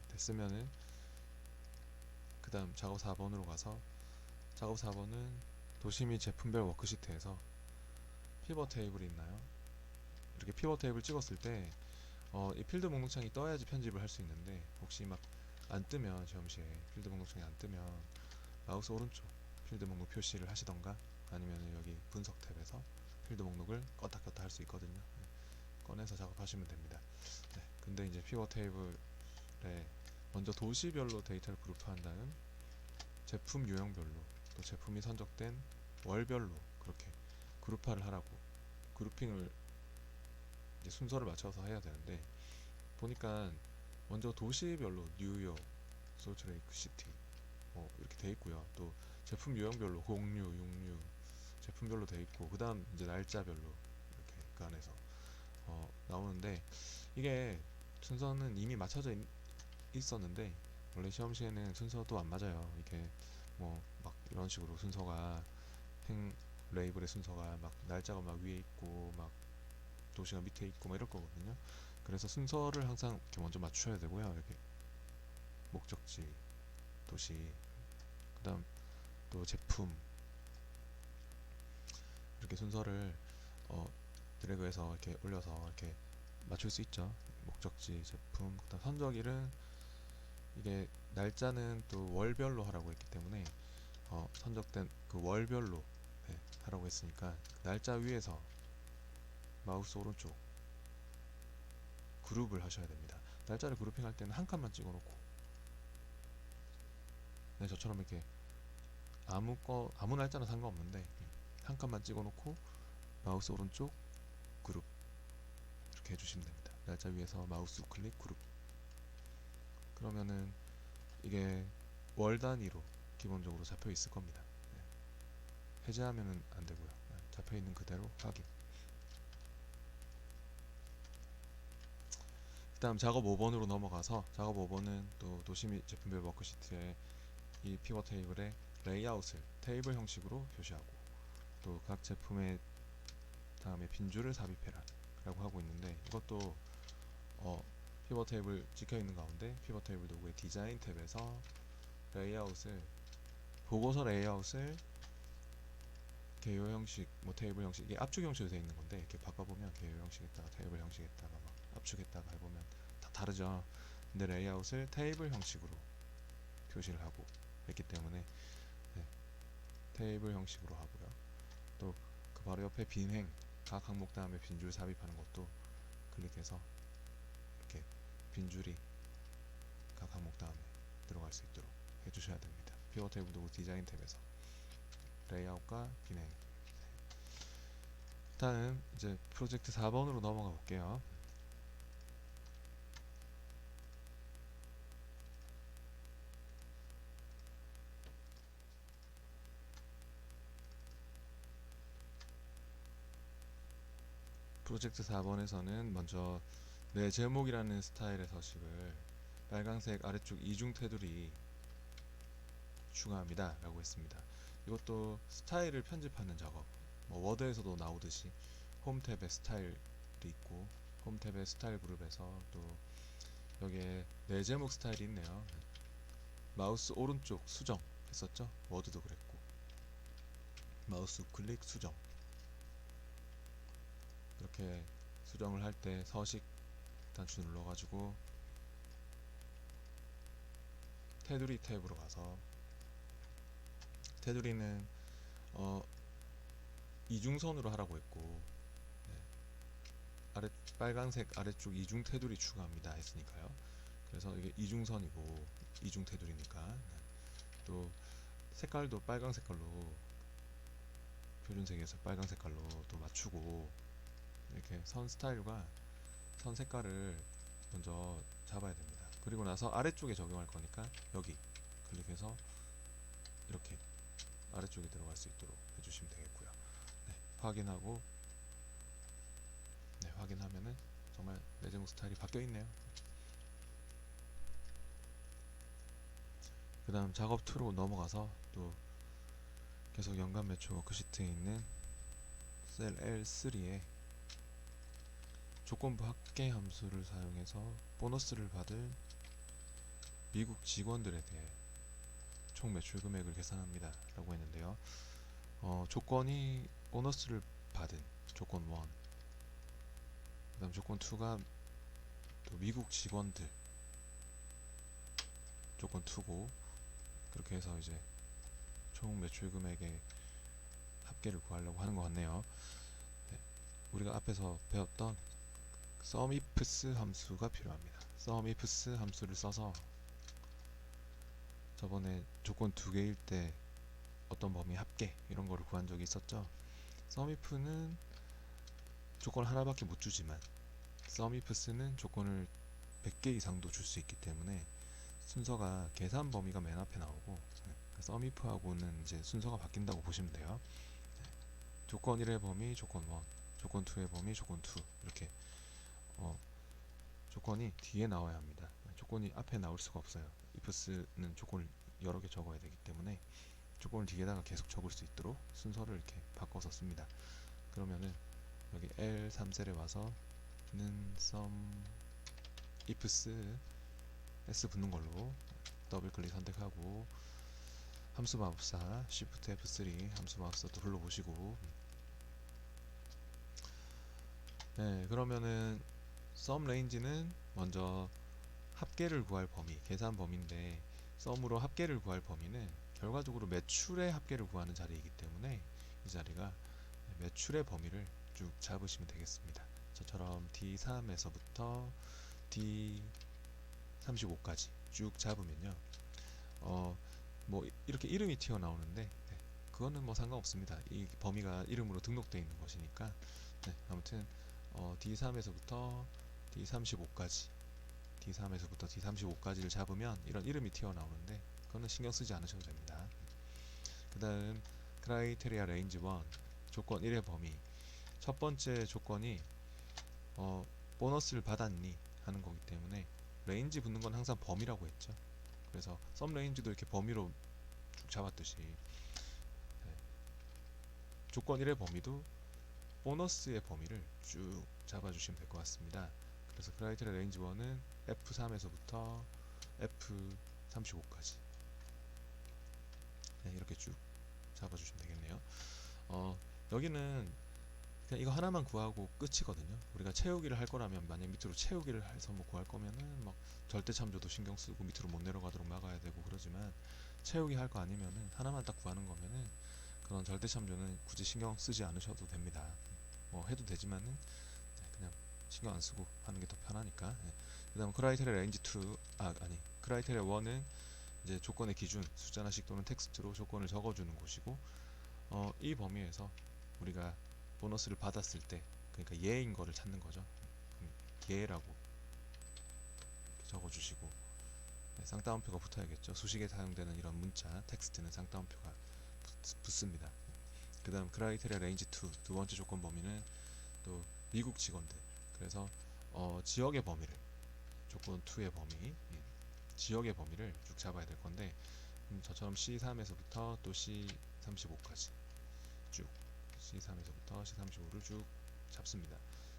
됐으면은 그 다음 작업 4번으로 가서, 작업 4번은 도시 및 제품별 워크시트에서 피벗 테이블이 있나요? 이렇게 피벗 테이블 찍었을 때 이 필드 목록창이 떠야지 편집을 할 수 있는데, 혹시 막 안 뜨면, 시험시에 필드 목록창이 안 뜨면 마우스 오른쪽 필드 목록 표시를 하시던가 아니면 여기 분석 탭에서 필드 목록을 껐다 켰다 할 수 있거든요. 네, 꺼내서 작업하시면 됩니다. 네, 근데 이제 피벗 테이블에 먼저 도시별로 데이터를 그룹화한 다음 제품 유형별로 또 제품이 선적된 월별로 그렇게 그룹화를 하라고 그룹핑을 이제 순서를 맞춰서 해야 되는데 보니까 먼저 도시별로 뉴욕, 솔트레이크 시티 뭐 이렇게 돼 있고요. 또 제품 유형별로 공유, 육류 제품별로 돼 있고 그 다음 이제 날짜별로 이렇게 그 안에서 나오는데 이게 순서는 이미 맞춰져 있었는데 원래 시험 시에는 순서도 안 맞아요. 이게 뭐 막 이런 식으로 순서가 행 레이블의 순서가 막 날짜가 막 위에 있고 막 도시가 밑에 있고 막 이럴 거거든요. 그래서 순서를 항상 이렇게 먼저 맞춰야 되고요. 이렇게 목적지, 도시, 그다음 또 제품 이렇게 순서를 드래그해서 이렇게 올려서 이렇게 맞출 수 있죠. 목적지, 제품, 그다음 선적일은 이게 날짜는 또 월별로 하라고 했기 때문에 선적된 그 월별로 하라고 했으니까 날짜 위에서 마우스 오른쪽 그룹을 하셔야 됩니다. 날짜를 그룹핑할 때는 한 칸만 찍어놓고 네, 저처럼 이렇게 아무 날짜나 상관없는데 한 칸만 찍어놓고 마우스 오른쪽 그룹 이렇게 해주시면 됩니다. 날짜 위에서 마우스 우클릭 그룹. 그러면은 이게 월 단위로 기본적으로 잡혀 있을 겁니다. 네. 해제하면은 안 되고요. 네. 잡혀 있는 그대로 확인. 그다음 작업 5번으로 넘어가서 작업 5번은 또 도시 및 제품별 워크시트에 이 피벗 테이블의 레이아웃을 테이블 형식으로 표시하고 또 각 제품의 다음에 빈줄을 삽입해라 라고 하고 있는데 이것도 피벗 테이블 찍혀 있는 가운데 피벗 테이블 도구의 디자인 탭에서 레이아웃을 보고서 레이아웃을 개요 형식, 뭐 테이블 형식 이게 압축 형식으로 되어 있는 건데 이렇게 바꿔보면 개요 형식에다가 테이블 형식에다가 막 압축했다가 해보면 다 다르죠. 근데 레이아웃을 테이블 형식으로 표시를 하고 했기 때문에 네, 테이블 형식으로 하고요. 또 그 바로 옆에 빈행 각 항목 다음에 빈줄 삽입하는 것도 클릭해서 이렇게 빈줄이 각 항목 다음에 들어갈 수 있도록 해주셔야 됩니다. 피벗 테이블 도구 디자인 탭에서 레이아웃과 빈행. 다음 이제 프로젝트 4번으로 넘어가 볼게요. 프로젝트 4번에서는 먼저 내 제목이라는 스타일의 서식을 빨간색 아래쪽 이중 테두리 추가합니다 라고 했습니다. 이것도 스타일을 편집하는 작업, 뭐 워드에서도 나오듯이 홈 탭에 스타일이 있고 홈 탭의 스타일 그룹에서 또 여기에 내 제목 스타일이 있네요. 마우스 오른쪽 수정 했었죠. 워드도 그랬고 마우스 클릭 수정 이렇게 수정을 할 때 서식 단추 눌러가지고 테두리 탭으로 가서 테두리는 이중선으로 하라고 했고 네. 빨간색 아래쪽 이중 테두리 추가합니다 했으니까요. 그래서 이게 이중선이고 이중 테두리니까 네. 또 색깔도 빨간 색깔로 표준색에서 빨간 색깔로 또 맞추고 이렇게 선 스타일과 선 색깔을 먼저 잡아야 됩니다. 그리고 나서 아래쪽에 적용할 거니까 여기 클릭해서 이렇게 아래쪽에 들어갈 수 있도록 해주시면 되겠고요. 네, 확인하고 네, 확인하면은 정말 내 제목 스타일이 바뀌어 있네요. 그 다음 작업 2로 넘어가서 또 계속 연간 매출 워크시트에 있는 셀 L3에 조건부 합계 함수를 사용해서 보너스를 받을 미국 직원들에 대해 총 매출 금액을 계산합니다 라고 했는데요. 조건이 보너스를 받은 조건 1, 그 다음 조건 2가 또 미국 직원들 조건 2고 그렇게 해서 이제 총 매출 금액의 합계를 구하려고 하는 것 같네요. 네, 우리가 앞에서 배웠던 sumifs 함수가 필요합니다. sumifs 함수를 써서 저번에 조건 두 개일 때 어떤 범위 합계 이런 거를 구한 적이 있었죠. sumif는 조건 하나밖에 못 주지만 sumifs는 조건을 100개 이상도 줄 수 있기 때문에 순서가 계산 범위가 맨 앞에 나오고 sumif하고는 이제 순서가 바뀐다고 보시면 돼요. 조건 1의 범위, 조건 1, 조건 2의 범위, 조건 2 이렇게 조건이 뒤에 나와야 합니다. 조건이 앞에 나올 수가 없어요. ifs는 조건을 여러 개 적어야 되기 때문에 조건을 뒤에다가 계속 적을 수 있도록 순서를 이렇게 바꿔서 씁니다. 그러면은 여기 L3셀에 와서는 sum ifs s 붙는 걸로 더블 클릭 선택하고 함수 마법사 Shift F3 함수 마법사 또 불러보시고 네, 그러면은 sum range는 먼저 합계를 구할 범위, 계산 범위인데 sum으로 합계를 구할 범위는 결과적으로 매출의 합계를 구하는 자리이기 때문에 이 자리가 매출의 범위를 쭉 잡으시면 되겠습니다. 저처럼 D3에서부터 D35까지 쭉 잡으면요. 뭐 이렇게 이름이 튀어나오는데 네, 그거는 뭐 상관없습니다. 이 범위가 이름으로 등록되어 있는 것이니까 네, 아무튼 D3에서부터 D35까지 D3에서부터 D35까지를 잡으면 이런 이름이 튀어나오는데 그거는 신경 쓰지 않으셔도 됩니다. 그 다음 크라이테리아 레인지 1 조건 1의 범위 첫 번째 조건이 보너스를 받았니 하는 거기 때문에 레인지 붙는 건 항상 범위라고 했죠. 그래서 썸 레인지도 이렇게 범위로 쭉 잡았듯이 조건 1의 범위도 보너스의 범위를 쭉 잡아주시면 될 것 같습니다. 그래서 크라이테리아 레인지 1은 F3에서부터 F35까지 네, 이렇게 쭉 잡아주시면 되겠네요. 여기는 그냥 이거 하나만 구하고 끝이거든요. 우리가 채우기를 할 거라면 만약 밑으로 채우기를 해서 뭐 구할 거면은 막 절대 참조도 신경 쓰고 밑으로 못 내려가도록 막아야 되고 그러지만 채우기 할 거 아니면은 하나만 딱 구하는 거면은 그런 절대 참조는 굳이 신경 쓰지 않으셔도 됩니다. 뭐 해도 되지만은 그냥 신경 안 쓰고 하는 게 더 편하니까. 그 다음 크라이테리아 레인지 2 아니 크라이테리아 1은 이제 조건의 기준 숫자 하나씩 또는 텍스트로 조건을 적어주는 곳이고 이 범위에서 우리가 보너스를 받았을 때 그러니까 예인 거를 찾는 거죠. 예라고 적어주시고 네, 쌍따옴표가 붙어야겠죠. 수식에 사용되는 이런 문자 텍스트는 쌍따옴표가 붙습니다. 그 다음 크라이테리아 레인지 2 두 번째 조건 범위는 또 미국 직원들 그래서 지역의 범위를 조건 2의 범위 지역의 범위를 쭉 잡아야 될 건데 저처럼 C3에서부터 또 C35까지 쭉 C3에서부터 C35를 쭉 잡습니다.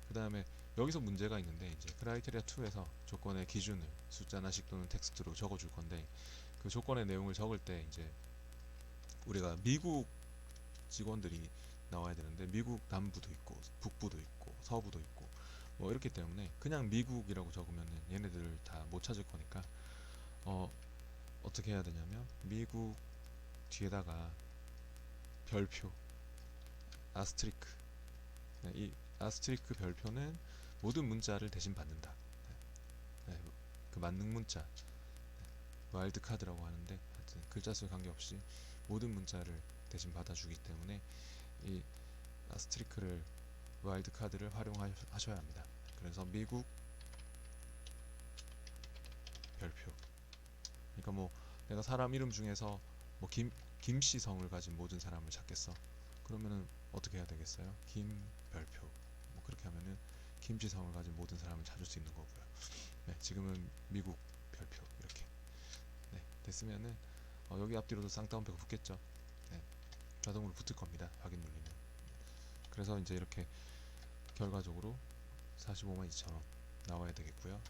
그 다음에 여기서 문제가 있는데 이제 크라이테리아 2에서 조건의 기준을 숫자 하나씩 또는 텍스트로 적어줄 건데 그 조건의 내용을 적을 때 이제 우리가 미국 직원들이 나와야 되는데 미국 남부도 있고 북부도 있고 서부도 있고 뭐 이렇기 때문에 그냥 미국이라고 적으면 얘네들을 다 못 찾을 거니까 어떻게 해야 되냐면 미국 뒤에다가 별표 아스트리크 네, 이 아스트리크 별표는 모든 문자를 대신 받는다. 네, 그 만능 문자 와일드 카드라고 하는데 하여튼 글자 수 관계없이 모든 문자를 대신 받아주기 때문에 이 아스트리크를 와일드 카드를 활용하셔야 합니다. 그래서 미국 별표 그러니까 뭐 내가 사람 이름 중에서 뭐 김씨 성을 가진 모든 사람을 찾겠어. 그러면은 어떻게 해야 되겠어요? 김별표 뭐 그렇게 하면은 김씨 성을 가진 모든 사람을 찾을 수 있는 거고요. 네, 지금은 미국 별표 이렇게 네, 됐으면은 여기 앞뒤로도 쌍따옴표가 붙겠죠. 네, 자동으로 붙을 겁니다. 확인 눌리면. 그래서 이제 이렇게 결과적으로 452,000원 나와야 되겠고요.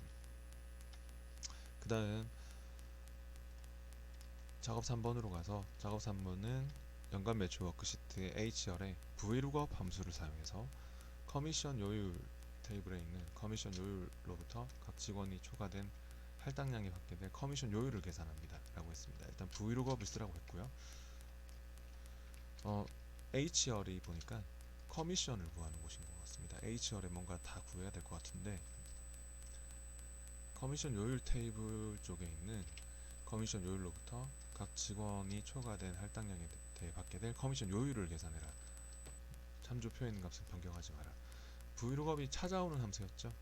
그 다음 작업 3번으로 가서 작업 3번은 연간 매출 워크시트의 HR에 vlookup 함수를 사용해서 커미션 요율 테이블에 있는 커미션 요율로부터 각 직원이 초과된 할당량이 확대된 커미션 요율을 계산합니다 라고 했습니다. 일단 vlookup을 쓰라고 했고요. H열이 보니까 커미션을 구하는 곳인 것 같습니다. H열에 뭔가 다 구해야 될 것 같은데, 커미션 요율 테이블 쪽에 있는 커미션 요율로부터 각 직원이 초과된 할당량에 대해 받게 될 커미션 요율을 계산해라. 참조 표현 값은 변경하지 마라. vlookup이 찾아오는 함수였죠.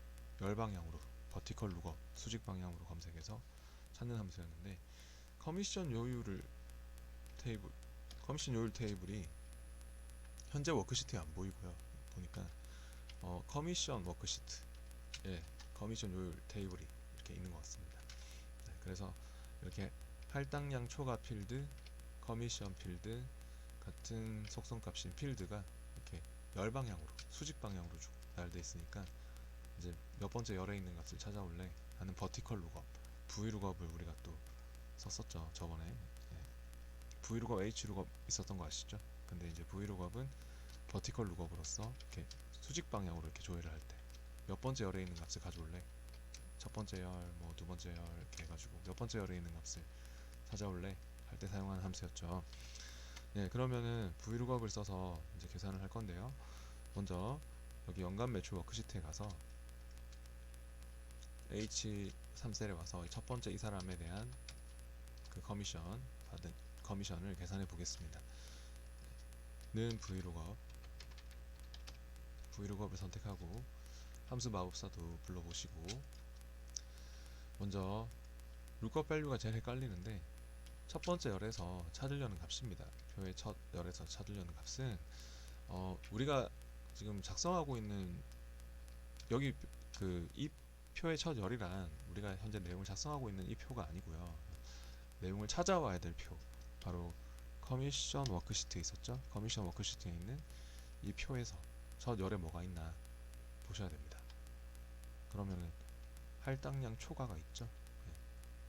열 방향으로 버티컬 룩업 수직 방향으로 검색해서 찾는 함수였는데, 커미션 요율을 테이블 커미션 요율 테이블이 현재 워크시트에 안 보이고요. 보니까 커미션 워크시트에 커미션 요율 테이블이 이렇게 있는 것 같습니다. 네, 그래서 이렇게 할당량 초과 필드, 커미션 필드 같은 속성값인 필드가 이렇게 열 방향으로 수직 방향으로 쭉 나열되어 있으니까, 이제 몇 번째 열에 있는 값을 찾아올래 하는 버티컬 룩업, vlookup을 우리가 또 썼었죠 저번에. 네. vlookup, hlookup 있었던 거 아시죠? 근데 이제 vlookup은 버티컬 룩업으로서 이렇게 수직 방향으로 이렇게 조회를 할 때 몇 번째 열에 있는 값을 가져올래, 첫 번째 열, 뭐 두 번째 열 이렇게 해가지고 몇 번째 열에 있는 값을 찾아올래 할 때 사용하는 함수였죠. 네, 그러면은 vlookup을 써서 이제 계산을 할 건데요. 먼저 여기 연간 매출 워크시트에 가서 H3셀에 와서 첫 번째 이 사람에 대한 그 커미션 받은 커미션을 계산해 보겠습니다. 는 vlookup을 선택하고 함수 마법사도 불러보시고, 먼저 lookup value가 제일 헷갈리는데 첫 번째 열에서 찾으려는 값입니다. 표의 첫 열에서 찾으려는 값은 우리가 지금 작성하고 있는 여기 이 표의 첫 열이란 우리가 현재 내용을 작성하고 있는 이 표가 아니고요. 내용을 찾아와야 될 표, 바로 커미션 워크시트에 있었죠. 커미션 워크시트에 있는 이 표에서 첫 열에 뭐가 있나 보셔야 됩니다. 그러면은 할당량 초과가 있죠. 네.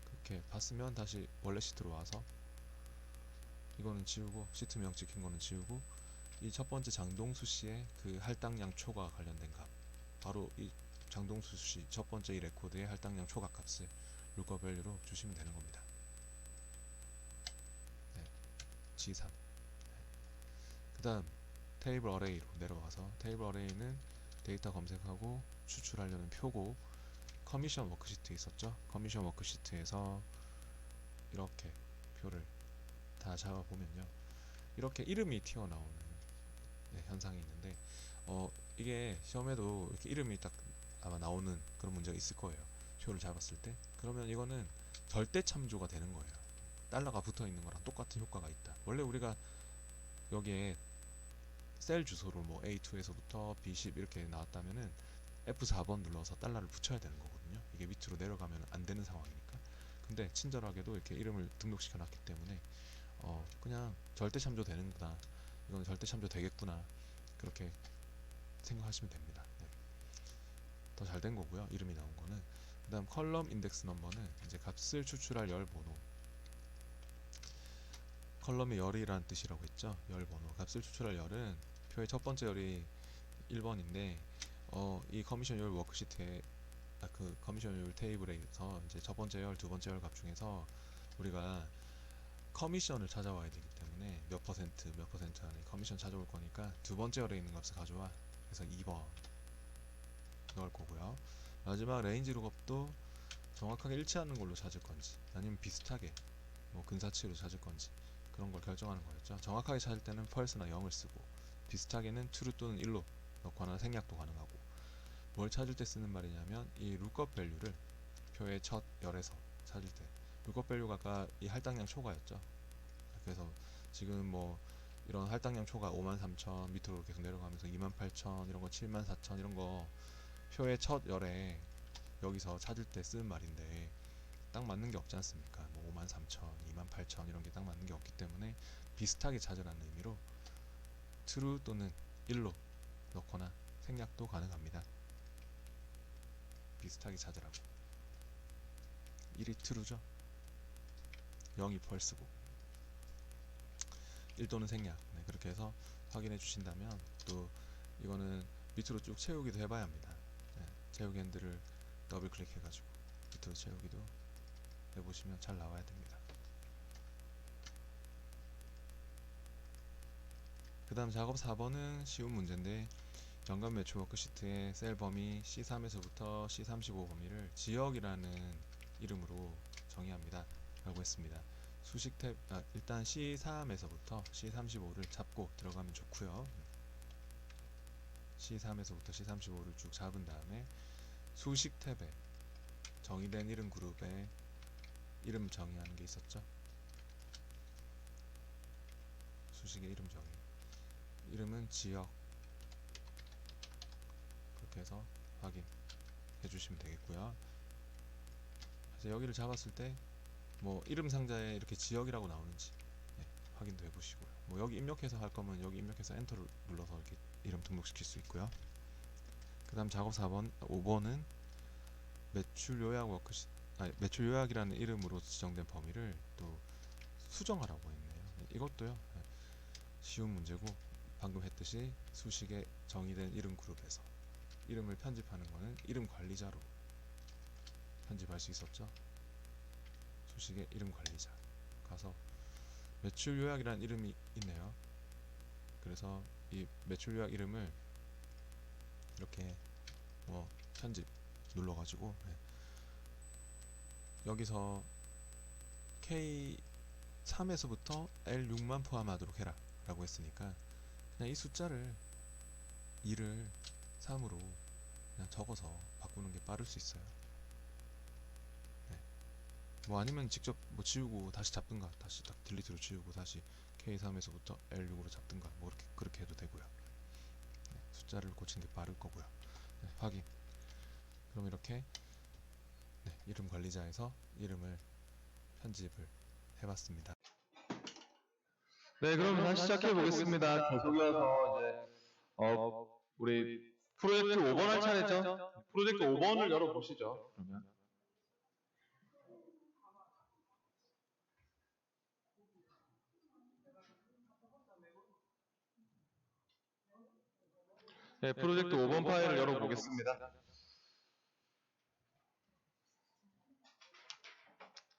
그렇게 봤으면 다시 원래 시트로 와서 이거는 지우고, 시트명 찍힌 거는 지우고, 이 첫 번째 장동수 씨의 그 할당량 초과 관련된 값, 바로 이 장동수 씨 첫 번째 이 레코드의 할당량 초과 값을 lookup value로 주시면 되는 겁니다. 네, G3. 그 다음 테이블 어레이로 내려와서, 테이블 어레이는 데이터 검색하고 추출하려는 표고, 커미션 워크시트에 있었죠. 커미션 워크시트에서 이렇게 표를 다 잡아보면요, 이렇게 이름이 튀어나오는 현상이 있는데, 이게 시험에도 이렇게 이름이 딱 아마 나오는 그런 문제가 있을 거예요. 표를 잡았을 때. 그러면 이거는 절대 참조가 되는 거예요. 달러가 붙어 있는 거랑 똑같은 효과가 있다. 원래 우리가 여기에 셀 주소를 뭐 A2에서부터 B10 이렇게 나왔다면은 F4번 눌러서 달러를 붙여야 되는 거거든요. 이게 밑으로 내려가면 안 되는 상황이니까. 근데 친절하게도 이렇게 이름을 등록시켜 놨기 때문에 그냥 절대 참조 되는구나, 이건 절대 참조 되겠구나, 그렇게 생각하시면 됩니다. 네. 더 잘 된 거고요, 이름이 나온 거는. 그 다음 컬럼 인덱스 넘버는 이제 값을 추출할 열 번호, 컬럼의 열이란 뜻이라고 했죠. 열 번호, 값을 추출할 열은 표의 첫 번째 열이 1번인데 이 커미션 열 워크시트에 그 커미션 열 테이블에서 이제 첫 번째 열, 두 번째 열 값 중에서 우리가 커미션을 찾아와야 되기 때문에 몇 퍼센트 안에 커미션 찾아올 거니까 두 번째 열에 있는 값을 가져와. 그래서 2번 넣을 거고요. 마지막 레인지 룩업도 정확하게 일치하는 걸로 찾을 건지, 아니면 비슷하게 뭐 근사치로 찾을 건지, 그런 걸 결정하는 거였죠. 정확하게 찾을 때는 펄스나 0을 쓰고, 비슷하게는 true 또는 1로 넣거나 생략도 가능하고. 뭘 찾을 때 쓰는 말이냐면, 이 lookup value를 표의 첫 열에서 찾을 때, lookup value가 아까 이 할당량 초과였죠. 그래서 지금 뭐 이런 할당량 초과 53,000 밑으로 계속 내려가면서 28,000 이런 거, 74,000 이런 거 표의 첫 열에 여기서 찾을 때 쓰는 말인데, 딱 맞는 게 없지 않습니까? 뭐 53,000, 28,000 이런 게 딱 맞는 게 없기 때문에 비슷하게 찾으라는 의미로 true 또는 1로 넣거나 생략도 가능합니다. 비슷하게 찾으라고. 1이 true죠. 0이 false고, 1 또는 생략. 네, 그렇게 해서 확인해 주신다면, 또 이거는 밑으로 쭉 채우기도 해봐야 합니다. 네, 채우기 핸들을 더블 클릭해가지고 밑으로 채우기도 해보시면 잘 나와야 됩니다. 그 다음 작업 4번은 쉬운 문제인데 연간 매출 워크시트의 셀 범위 C3에서부터 C35 범위를 지역이라는 이름으로 정의합니다 라고 했습니다. 수식 탭, 일단 C3에서부터 C35를 잡고 들어가면 좋고요. C3에서부터 C35를 쭉 잡은 다음에 수식 탭에 정의된 이름 그룹에 이름 정의하는 게 있었죠. 수식의 이름 정의. 이름은 지역. 그렇게 해서 확인해 주시면 되겠고요. 그래서 여기를 잡았을 때 뭐 이름 상자에 이렇게 지역이라고 나오는지 확인도 해보시고요. 뭐 여기 입력해서 할 거면 여기 입력해서 엔터를 눌러서 이렇게 이름 등록시킬 수 있고요. 그 다음 작업 5번은 매출 요약 매출 요약이라는 이름으로 지정된 범위를 또 수정하라고 했네요. 이것도요 쉬운 문제고 방금 했듯이 수식에 정의된 이름 그룹에서 이름을 편집하는 거는 이름 관리자로 편집할 수 있었죠. 수식의 이름 관리자 가서 매출 요약이라는 이름이 있네요. 그래서 이 매출 요약 이름을 이렇게 뭐 편집 눌러가지고 여기서 K3에서부터 L6만 포함하도록 해라 라고 했으니까 그냥 이 숫자를 2를 3으로 그냥 적어서 바꾸는 게 빠를 수 있어요. 뭐 아니면 직접 뭐 지우고 다시 잡든가, 다시 딱 딜리트로 지우고 다시 K3에서부터 L6으로 잡든가 뭐 그렇게 해도 되고요. 숫자를 고치는 게 빠를 거고요. 확인. 그럼 이렇게 이름 관리자에서 이름을 편집을 해봤습니다. 네, 그럼 다시 시작해 보겠습니다. 계속 이어서 이제 우리 프로젝트 5번 할 차례죠? 프로젝트 5번을 열어보시죠. 그러면. 네, 프로젝트 5번 파일을 열어보겠습니다.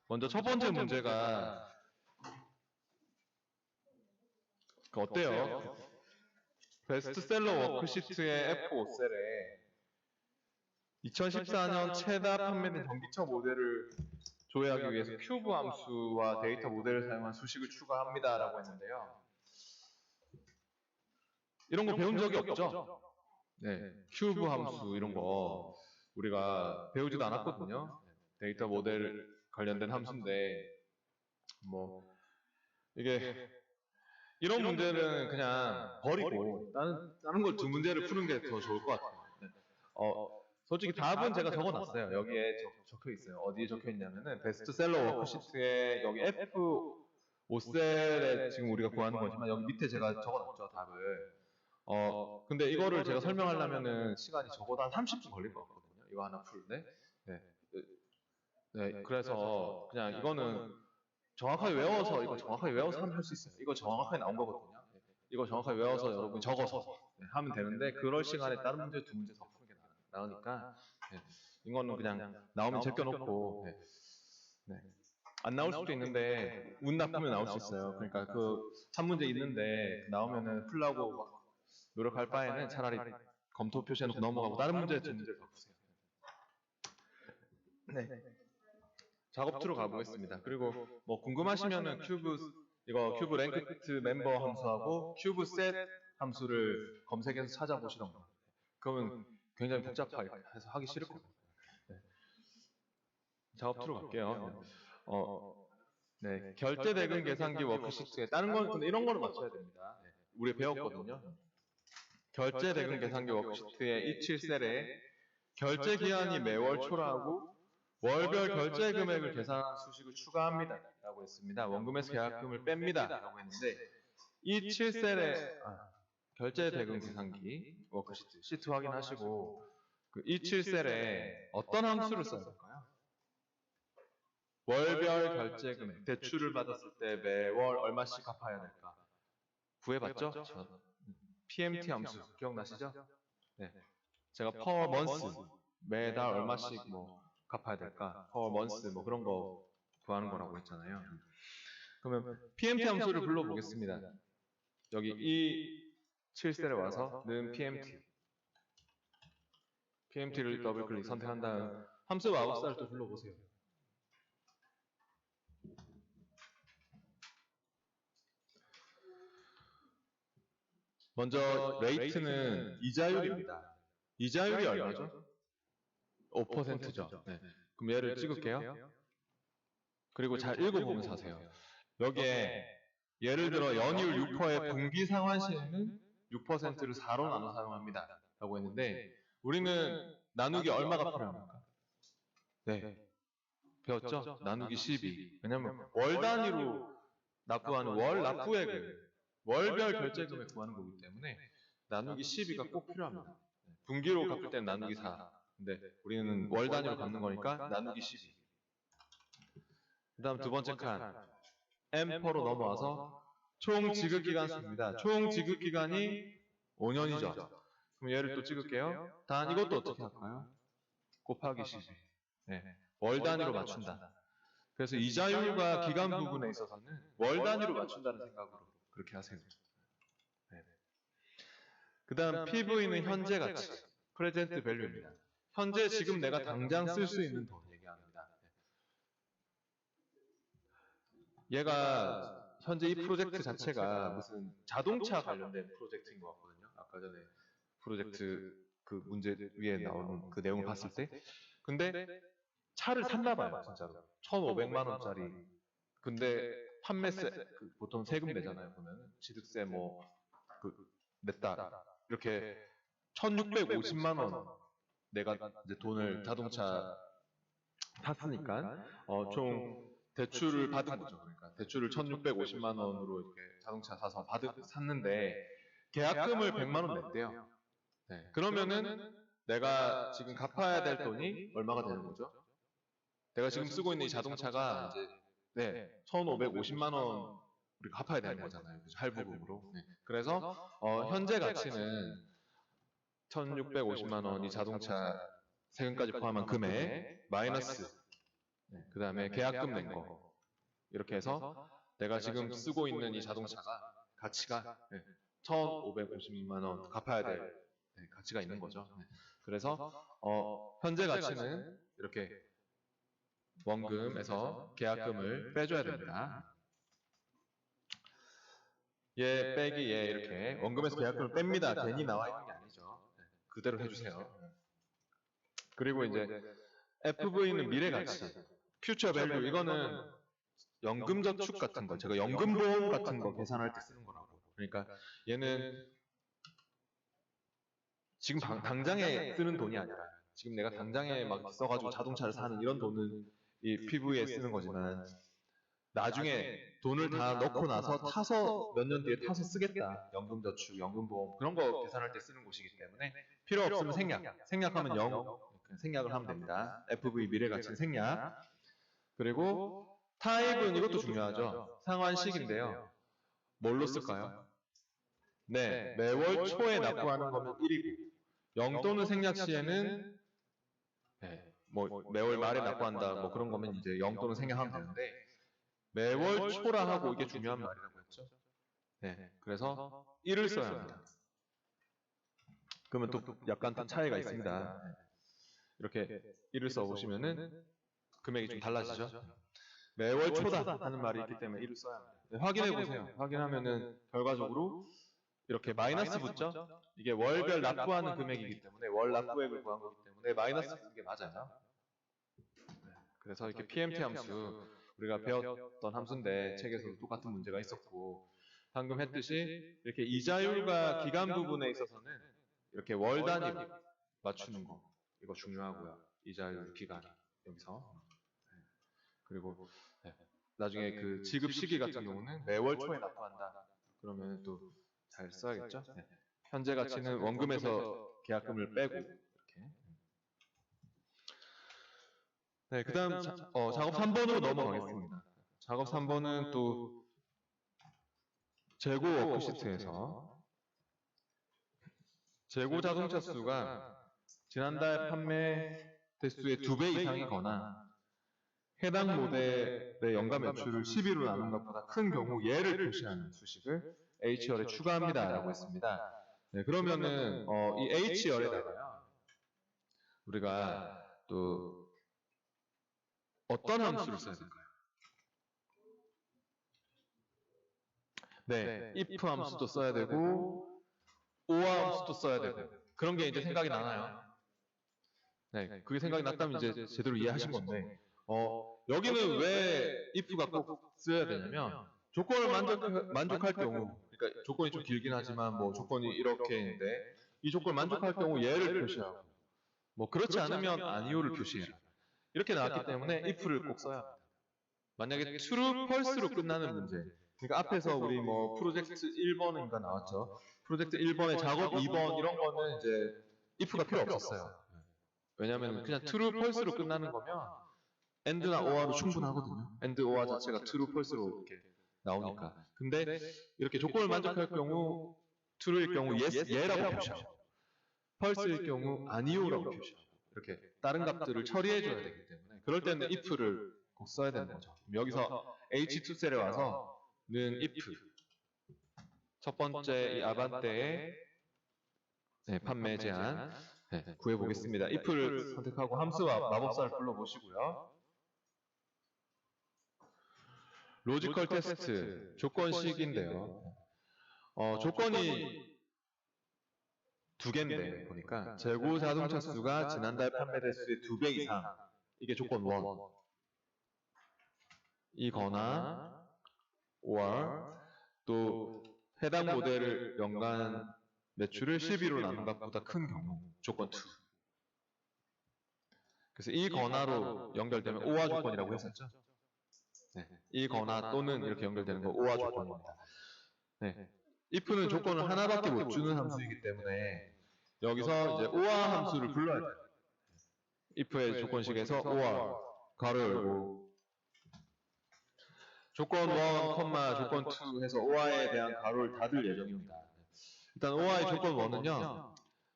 먼저 첫 번째 문제가 어때요? 베스트셀러 워크시트의 F5셀에 2014년 최다 판매된 전기차 모델을 조회하기 위해서 큐브 함수와 데이터 모델을 사용한 수식을 추가합니다 라고 했는데요. 이런 거 배운 적이 없죠? 네, 큐브 함수 이런 거 우리가 배우지도 않았거든요. 데이터 모델 관련된 함수인데 뭐 이게 이런 문제는 그냥 버리고 다른 걸 두 문제를 푸는 게 더 좋을 것 같아요. 네. 솔직히 답은 제가 적어놨어요. 여기에 적혀 있어요. 어디에 적혀 있냐면은 베스트셀러 워크시트에 여기 F5셀에 지금 우리가 구하는 거지만 여기 밑에 제가 적어놨죠 답을. 근데 이거를 제가 설명하려면은 시간이 적어도 한 30분 걸릴 것 같거든요. 이거 하나 풀는데. 네. 네. 그래서 그냥 이거는 정확하게 외워서 이거 정확하게 외워서 하면 할 수 있어요. 이거 정확하게 나온 거거든요. 이거 정확하게 외워서 여러분 적어서 하면 되는데 그럴 시간에 다른 문제 두 문제 더 푸는 게 나으니까 이거는 그냥 나오면 제껴놓고 안 나올 수도 있는데 운 나쁘면 나올 수 있어요. 그러니까 그 한 문제 있는데 나오면은 풀라고 막 노력할 바에는 차라리 검토 표시해놓고 넘어가고 다른 문제 두 문제 더 푸세요. 네. 작업 2로 가보겠습니다. 그리고 뭐 궁금하시면은 큐브 랭크트 멤버 함수하고 큐브 셋 함수를 검색해서 찾아보시던가. 그러면 굉장히 복잡하게 해서 하기 싫을 거예요. 네. 작업 2로 갈게요. 네. 결제 대금 계산기 워크시트에 다른 건 근데 이런 거는 맞춰야 됩니다. 네. 우리 배웠거든요. 결제 대금 계산기 워크시트의 27셀에 결제 기한이 매월 초라하고 월별 결제 금액을 계산한 수식을 추가합니다 라고 했습니다. 원금에서 계약금을 뺍니다 라고 했는데 이 7셀의 결제 대금 계산기 워크시트 시트 확인하시고 그 27셀에 어떤 함수를 써야 될까요? 월별 결제 금액 대출을 받았을 때 매월 얼마씩 갚아야 될까? 구해봤죠? PMT 함수 기억나시죠? 네. 제가 per month 매달 얼마씩 뭐 갚아야 될까? per month 뭐 그런 거 구하는 거라고 했잖아요. 그러면 PMT 함수를 불러보겠습니다. 여기 이 7셀에 와서 는 PMT를 더블 클릭 선택한 다음 함수 마우스를 또 불러보세요. 먼저 레이트는 이자율입니다. 이자율이 얼마죠? 5%죠. 네. 그럼 얘를 찍을게요. 그리고 잘 읽어보면서 하세요. 여기에 예를 들어 연이율 6%의 분기 상환 시에는 6%를 4로 나눠 사용합니다. 라고 했는데 우리는 나누기 얼마가 필요합니까? 네. 배웠죠? 나누기 12. 왜냐면 월 단위로 납부하는 월 납부액을 월별 결제 금액 구하는 거기 때문에 나누기 12가 꼭 필요합니다. 분기로 갚을 때는 나누기 4. 근데 우리는 월 단위로 갚는 거니까 나누기 12. 그 다음 두 번째 칸 M4로 넘어와서 총 지급 기간 수입니다. 총 지급 기간이 5년이죠. 그럼 얘를 또 찍을게요. 단 이것도 어떻게 할까요? 곱하기 12. 네. 월 단위로 맞춘다. 그래서 이자율과 기간 부분에 있어서는 월 단위로 맞춘다는 생각으로 그렇게 하세요. 네. 그 다음 PV는 현재 가치, Present Value입니다. 현재 지금 내가 당장 쓸 수 있는 돈 얘기합니다. 얘가 현재 이 프로젝트 자체가 무슨 자동차 관련된 프로젝트인 것 같거든요. 아까 전에 프로젝트 그 문제 위에 나오는 그 내용을 봤을 때. 근데 차를 샀나 봐요, 진짜로. 1,500만 원짜리. 근데 판매세, 보통 세금 내잖아요, 보면. 취득세 냈다. 이렇게 1,650만 원 내가 이제 돈을 자동차 탔으니까, 총 대출을 받은 거죠. 그러니까 대출을 1,650만 원으로 이렇게 자동차 사서 샀는데, 계약금을 100만 원 냈대요. 네. 그러면은 내가 지금 갚아야 될 돈이 얼마가 되는 거죠? 내가 지금 쓰고 있는 이 자동차가 이제 1,550만 원 우리가 갚아야 되는 거잖아요. 할부금으로. 네. 그래서 현재 가치는 1,650만 원 이 자동차 세금까지 포함한 금액 마이너스 그 다음에 계약금 낸 거 이렇게 해서 내가 지금 쓰고 있는 이 자동차가 가치가 1,550만 원 갚아야 될 가치가 있는 거죠. 그래서 현재 가치는 이렇게 원금에서 계약금을 빼줘야 됩니다. 얘 빼기 얘 이렇게 원금에서 계약금을 뺍니다. 괜히 나와 있는 게 아니죠. 그대로 해주세요. 그리고 이제 FV는 미래 가치, future value 이거는 연금 저축 같은 거, 제가 연금 보험 같은 거 계산할 때 쓰는 거라고. 그러니까 얘는 지금 당장에 쓰는 돈이 아니라 지금 내가 당장에 막 써가지고 자동차를 사는 이런 돈은 이 PV에 쓰는 거지만 나중에 돈을 다 넣고 나서 타서 몇 년 뒤에 타서 쓰겠다. 연금저축, 연금보험 그런 거 계산할 때 쓰는 곳이기 때문에 필요 없으면 생략하면 0 생략을 하면 됩니다. FV 미래가치는 생략. 그리고 타입은 이것도 중요하죠. 상환식인데요. 뭘로 쓸까요? 네, 매월 초에 납부하는 거면 1이고 영또는 생략 시에는 매월 말에 납부한다 그런 거면 이제 영또는 생략하면 되는데 매월 초라 하고 이게 중요한 말이라고 했죠. 네, 그래서 1을 써야 합니다. 그러면 또 약간 또 차이가 있습니다. 이렇게 1을 써보시면은 금액이 좀 달라지죠. 매월 초다 하는 말이 있기 때문에 1을 써야 합니다. 네, 확인해보세요. 확인하면은 결과적으로 이렇게 마이너스 붙죠? 이게 월별 납부하는 금액이기 때문에 월 납부액을 구한 거기 때문에 마이너스 붙는 게 맞아요. 네, 그래서 이렇게 PMT 함수 우리가 배웠던 함수인데 책에서도 똑같은 문제가 있었고 방금 했듯이 이렇게 이자율과 기간 부분에 있어서는 이렇게 월 단위로 맞추는 거 이거 중요하고요. 이자율 기간 여기서 그리고 나중에 그 지급 시기 같은 경우는 매월 초에 납부한다. 그러면 또 잘 써야겠죠. 현재 가치는 원금에서 계약금을 빼고 이렇게. 네, 그 다음 작업 3번으로 넘어가겠습니다. 작업 3번은 또 재고 워크시트에서 재고 자동차 수가 지난달 판매 대수의 2배 이상이거나 해당 모델의 연간 매출을 12로 나눈 것보다 큰 경우 얘를 표시하는 수식을 HR에 추가합니다 라고 했습니다. 네, 그러면은 이 H열에다가요. 우리가 또 어떤 함수를 써야 될까요? 네, if 함수도 써야 되고 or 함수도 써야 되고 그런 게 이제 생각이 나나요? 네, 그게 생각이 났다면 이제 제대로 이해하신 건데 여기는 왜 if가 꼭 써야 되냐면 조건을 만족할 경우 그러니까 조건이 좀 길긴 하지만 뭐 조건이 이렇게 있는데 이 조건을 만족할 경우 얘를 표시하고 뭐 그렇지 않으면 아니오를 표시해라 이렇게 나왔기 때문에 if를 꼭 써야 합니다. 만약에 true, false로 끝나는 문제 그러니까 앞에서 우리 뭐 프로젝트 1번인가 나왔죠. 프로젝트 1번의 작업 2번 이런 거는 이제 if가 필요 없었어요. 왜냐면 그냥 true, false로 끝나는 거면 and나 or로 충분하거든요. and, or 자체가 true, false로 이렇게 나오니까. 근데 이렇게 조건을 만족할 경우 true일 경우 yes, 예라고 표시하고 false일 경우 아니오라고 표시하고 이렇게 다른 값들을 처리해 줘야 되기 때문에 그럴 때는 if를 꼭 써야 되는 거죠. 여기서 H2셀에 와서는 if 첫 번째 이 아반떼의 판매 제한 구해보겠습니다. if를 선택하고 함수와 마법사를 불러보시고요. 로지컬 테스트 조건식인데요. 조건이 두 개인데 보니까 재고 자동차 수가 지난달 판매 대수의 2배 이상 이게 조건 1 이거나 or 또 해당 모델을 연간 매출을 12로 나눈 것보다 큰 경우 조건 2 그래서 이 거나로 연결되면 오화 조건이라고 했었죠. 네. 이 거나 또는 이렇게 연결되는 거 오화 조건입니다. 네. if는 조건을 하나밖에 못 주는 함수이기 때문에 여기서 이제 or 함수를 불러야 돼요. if의 조건식에서 or 가로 열고 조건 1, 조건 2 해서 or에 대한 가로를 닫을 예정입니다. 일단 or의 조건 1은요.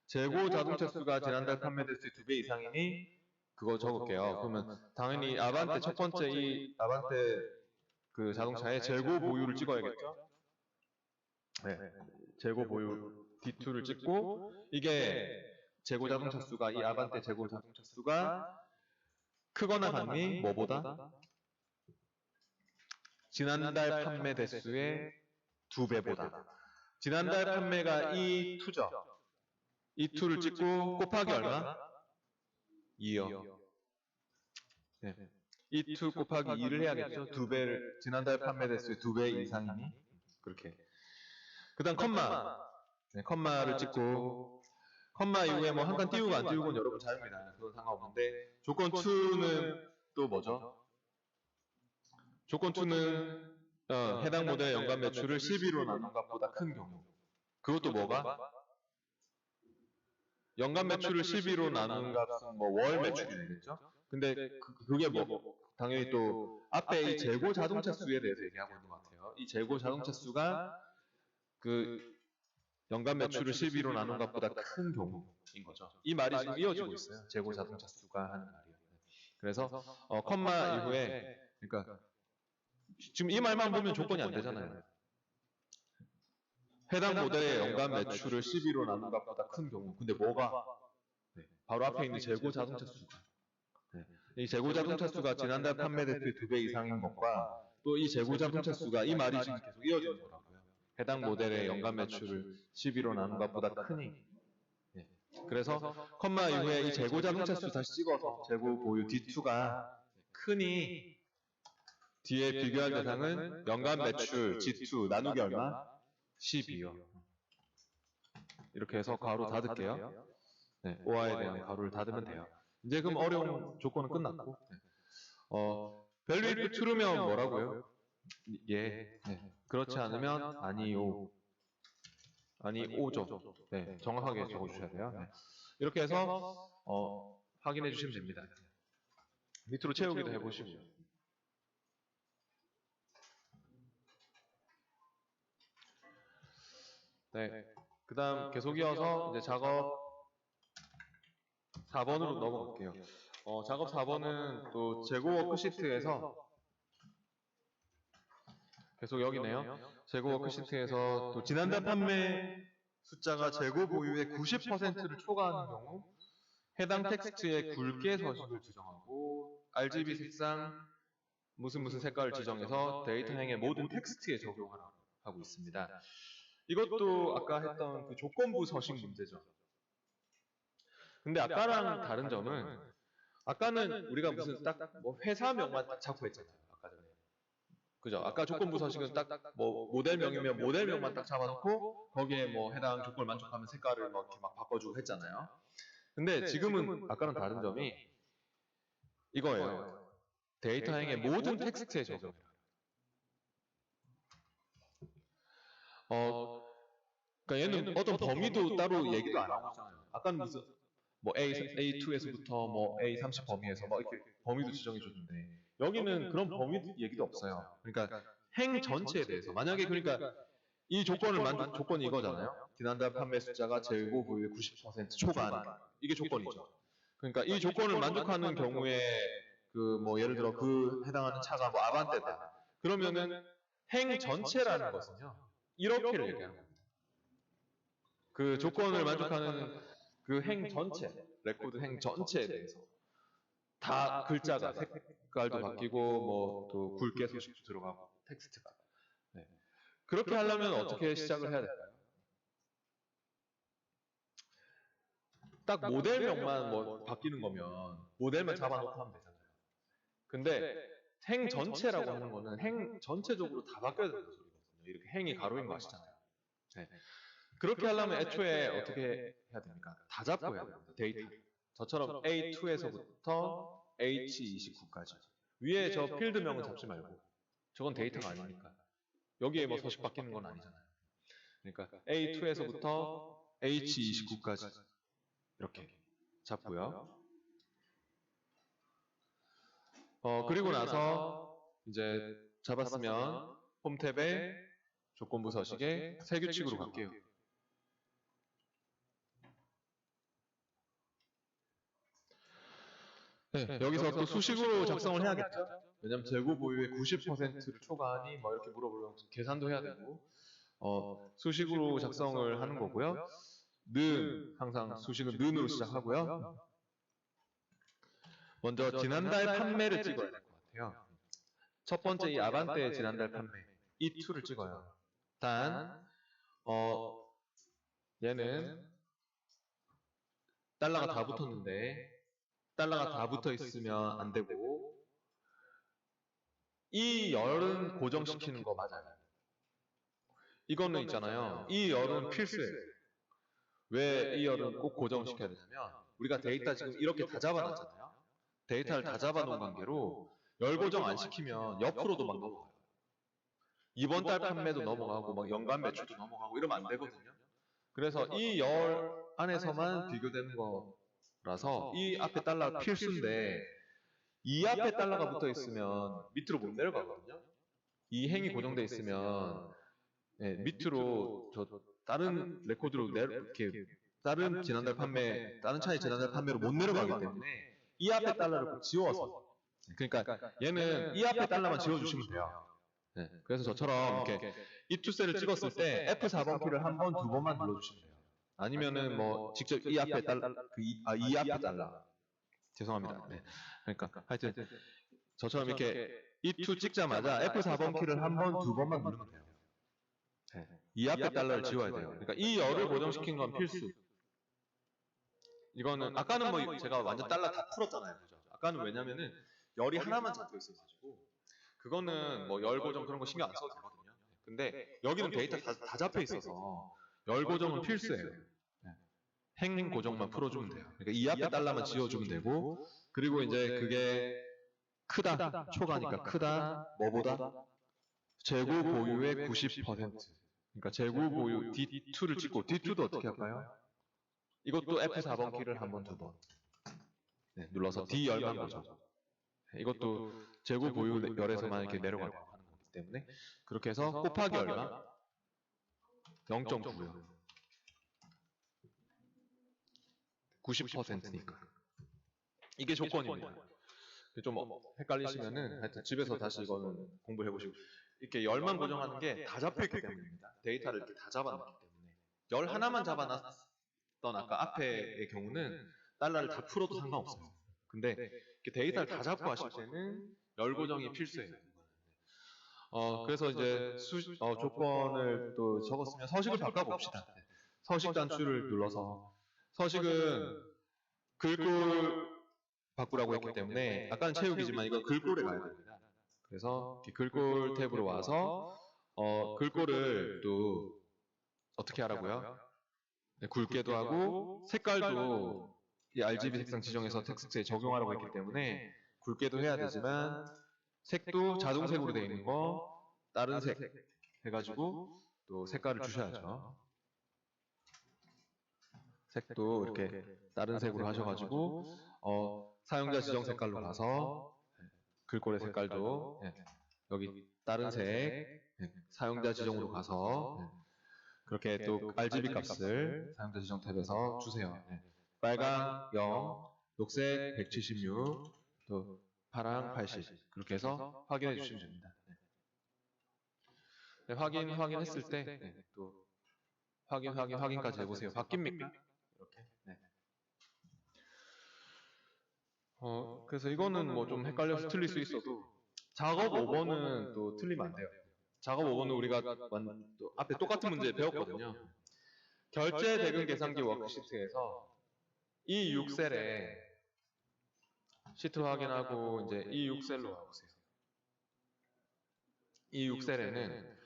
재고 자동차 수가 지난달 판매 대수의 2배 이상이니 그거 적을게요. 그러면 당연히 아반떼 첫 번째 이 아반떼 그 자동차의 재고 보유를 찍어야겠죠? 네. 재고 보유 D2를 찍고 이게 재고 자동차 수가 이 아반떼 재고 자동차 수가 크거나 같니? 뭐보다? 지난달 판매 대수의 2배보다. 지난달 판매가 E2죠. E2를 찍고 곱하기 얼마? 2요. 네. E2 곱하기 2를 해야겠죠. 2배를 지난달 판매 대수의 2배 이상이니 그렇게. 그 다음 컴마. 네, 컴마를 찍고 컴마 이후에 뭐 한 칸 띄우고 안 띄우고는 여러분 자유입니다. 그건 상관없는데 조건 2는 또 뭐죠? 조건 2는 해당 모델의 연간 매출을 12로 나눈 것보다 큰 경우. 그것도 뭐가? 연간 매출을 12로 나눈 값은 뭐 월 매출이 되겠죠? 근데 그게 뭐 당연히 또 앞에 이 재고 자동차 수에 대해서 얘기하고 있는 것 같아요. 이 재고 자동차 수가 그 연간 매출을 12로 나눈 것보다 큰 경우인 거죠. 이 말이 지금 이어지고 있어요. 재고 자동차 수가 하는 말이요. 그래서 컴마 이후에 그러니까 지금 이 말만 보면 조건이 안 되잖아요. 해당 모델의 연간 매출을 12로 나눈 것보다 큰 경우. 근데 뭐가? 네, 바로 앞에 있는 재고 자동차 수가. 네, 이 재고 자동차 수가 지난달 판매 대수의 2배 이상인 것과 또 이 재고 자동차 수가 이 말이 지금 계속 이어지는 거라고요. 해당 모델의 연간 매출을 12로 나눈 것보다 크니. 네, 그래서 컴마 이후에 이 재고 자동차 수 다시 찍어서 재고 보유 D2가 크니 뒤에 비교할 대상은 연간 매출 G2 나누기 얼마? 12요. 이렇게 해서 가로 닫을게요. 네, OR에 대한 가로를 닫으면 돼요. 이제 그럼 어려운 조건은 끝났고 value if true면 뭐라고요? 예. 네. 그렇지 않으면 아니요. 아니오죠. 네, 정확하게 적어주셔야 돼요. 네. 이렇게 해서 확인해 주시면 됩니다. 밑으로 채우기도 해보시고요. 네. 그 다음 계속 이어서 이제 작업 4번으로 넘어갈게요. 작업 4번은 또 재고 워크시트에서 계속 여기네요. 재고 워크시트에서 또 지난달 판매 숫자가 재고 보유의 90%를 초과하는 경우 해당 텍스트에 굵게 서식을 지정하고 RGB 색상 무슨 색깔을 지정해서 데이터 행의 모든 텍스트에 적용하라고 하고 있습니다. 이것도 아까 했던 그 조건부 서식 문제죠. 근데 아까랑 다른 점은 아까는 우리가 무슨 딱 뭐 회사명만 딱 잡고 했잖아요. 아까 전에. 그죠? 아까 조건부 서식은 딱 뭐 모델명이면 모델명만 딱 잡아놓고 거기에 뭐 해당 조건을 만족하면 색깔을 막 이렇게 막 바꿔주고 했잖아요. 근데 지금은 아까랑 다른 점이 이거예요. 데이터 행의 모든 텍스트에 적용해라. 그러니까 얘는 어떤 범위도 따로 얘기도 안 하고 있잖아요. 아까는 무슨 뭐 A2에서부터 뭐 A30 범위에서 뭐 이렇게 범위도 지정해 줬는데 여기는 그런 범위 얘기도 없어요. 그러니까 행 전체에 대해서 만약에 그러니까 이 조건을 만든 조건이 이거잖아요. 지난달 판매 숫자가 재고 보유의 90% 초과하는 이게 조건이죠. 그러니까 이 조건을 만족하는 경우에 그 뭐 예를 들어 그 해당하는 차가 뭐 아반떼다. 그러면은 행 전체라는 것은요. 이렇게를 얘기하는 겁니다. 그 조건을 만족하는 그 행 전체, 레코드 행 전체에 대해서 다 글자가 색깔도 바뀌고 뭐 또 굵게 소식도 들어가고 텍스트가. 네. 그렇게 하려면 어떻게 시작을 해야 될까요? 딱 모델명만 뭐 바뀌는 거면 모델만 잡아놓고 하면 되잖아요. 근데 행 전체라고 하는 거는 행 전체적으로 다 바뀌어야 된다는 소리거든요. 이렇게 행이 가로인 거 아시잖아요. 네. 그렇게 하려면 애초에 어떻게 해야 됩니까? 다 잡고 해야 됩니다. 데이터. 저처럼 A2에서부터 H29까지. 위에 저 필드명은 잡지 말고. 저건 데이터가 아니니까. 여기에 뭐 서식 바뀌는 건 아니잖아요. 그러니까 A2에서부터 H29까지. 이렇게 잡고요. 그리고 나서 이제 잡았으면 홈 탭에 조건부 서식에 새 규칙으로 갈게요. 네, 여기서 또 수식으로 작성을 해야겠죠? 왜냐면 재고 보유의 90%를 초과하니 뭐 이렇게 물어보면 계산도 해야 되고 수식으로 작성을 하는 거고요. 는 항상 수식은 는으로 시작하고요. 먼저 지난달 판매를 찍어야 될 것 같아요. 첫 번째 이 아반떼의 지난달 판매 이 2를 찍어요. 단 얘는 달러가 다 붙었는데 달러가 다 붙어 있으면 안 되고 이 열은 고정시키는 거 맞아요. 이거는 있잖아요. 이 열은 필수예요. 왜 이 열은 꼭 고정시켜야 되냐면 우리가 데이터 지금 이렇게 다 잡아놨잖아요. 데이터를 다 잡아놓은 관계로 열 고정 안 시키면 옆으로도 막 넘어가요. 이번 달 판매도 넘어가고 막 연간 매출도 넘어가고 이러면 안 되거든요. 그래서 이 열 안에서만 비교되는 거라서 이 앞에 달러가 필수인데 이 앞에 달러가 붙어 있으면 밑으로 못 내려가거든요. 이 행이 고정돼 있으면 네, 밑으로 저 다른 레코드로 이렇게 다른 지난달 판매, 다른 차의 지난달 판매로 못 내려가기 때문에 이 앞에 달러를 꼭 지워서 그러니까 얘는 이 앞에 달러만 지워주시면 돼요. 네, 그래서 저처럼 이렇게 이 투셀을 찍었을 때 F4번 키를 한 번, 두 번만 눌러주시면 돼요. 아니면은 뭐 직접 이 앞에 달러, 이 앞에 달러. 죄송합니다. 네. 그러니까 하여튼 저처럼 이렇게 이2 찍자마자 F4번 키를 한 번, 두 번만 누르면 돼요. 네. 이 앞에 달러를 지워야 돼요. 그러니까 이 열을 고정시킨 건 필수. 이거는 아까는 뭐 제가 완전 달러 다 풀었잖아요. 그죠? 아까는 왜냐면은 열이 하나만 잡혀 있어가지고 그거는 뭐 열 고정 그런 거 신경 안 써도 되거든요. 근데 여기는 데이터 다 잡혀 있어서 열 고정은 필수예요. 행 고정만 풀어주면 돼요. 그러니까 이 앞에 달러만 지워주면 되고 그리고 이제 그게 크다, 초과니까 크다, 뭐보다? 재고 보유의 90%. 그러니까 재고 보유 D2를 찍고 D2도 어떻게 할까요? 이것도 F4번 키를 한 번, 두 번 네, 눌러서 D 열만 보죠. 이것도 재고 보유 열에서만 이렇게 내려가는 거기 때문에 그렇게 해서 곱하기 얼마? 0.9요. 90%니까. 이게 조건입니다. 좀 헷갈리시면은 하여튼 집에서 다시 이거는 공부해 보시고 이렇게 열만 고정하는 게 다 잡혀 있기 때문입니다. 데이터를 이렇게 다 잡아놨기 때문에 11만 잡아놨던 아까 앞에의 경우는 달러를 다 풀어도 상관없어요. 근데 이렇게 데이터를 다 잡고 하실 때는 열 고정이 필수예요. 그래서 이제 조건을 또 적었으면 서식을 바꿔봅시다. 서식 단추를 눌러서 서식은 글꼴 바꾸라고 했기 때문에 아까는 채우기지만 이건 글꼴에 가야 됩니다. 그래서 이렇게 글꼴 탭으로 와서 글꼴을 또 어떻게 하라고요? 네, 굵게도 하고 색깔도 이 RGB 색상 지정해서 텍스트에 적용하라고 했기 때문에 굵게도 해야 되지만 색도 자동색으로 되어 있는 거 다른 색 해가지고 또 색깔을 주셔야죠. 색도 이렇게 다른 색으로 하셔가지고 사용자 지정 색깔로 가서 글꼴의 색깔도 여기 다른 색 사용자 지정으로 가서 그렇게 또 RGB 값을 사용자 지정 탭에서 주세요. 빨강 0, 녹색 176, 또 파랑 80 그렇게 해서 확인해 주시면 됩니다. 확인했을 때 또 확인까지 해보세요. 바뀝니까? 이렇게. 그래서 이거는 뭐 좀 헷갈려서 틀릴 수 있어도 작업 5번은 또 틀리면 안 돼요. 작업 5번은 우리가 또 앞에 똑같은 문제 배웠거든요. 결제 대금 계산기 워크시트에서 이 6셀에 시트 확인하고 이제 이 6셀로 와보세요. 이 6셀에는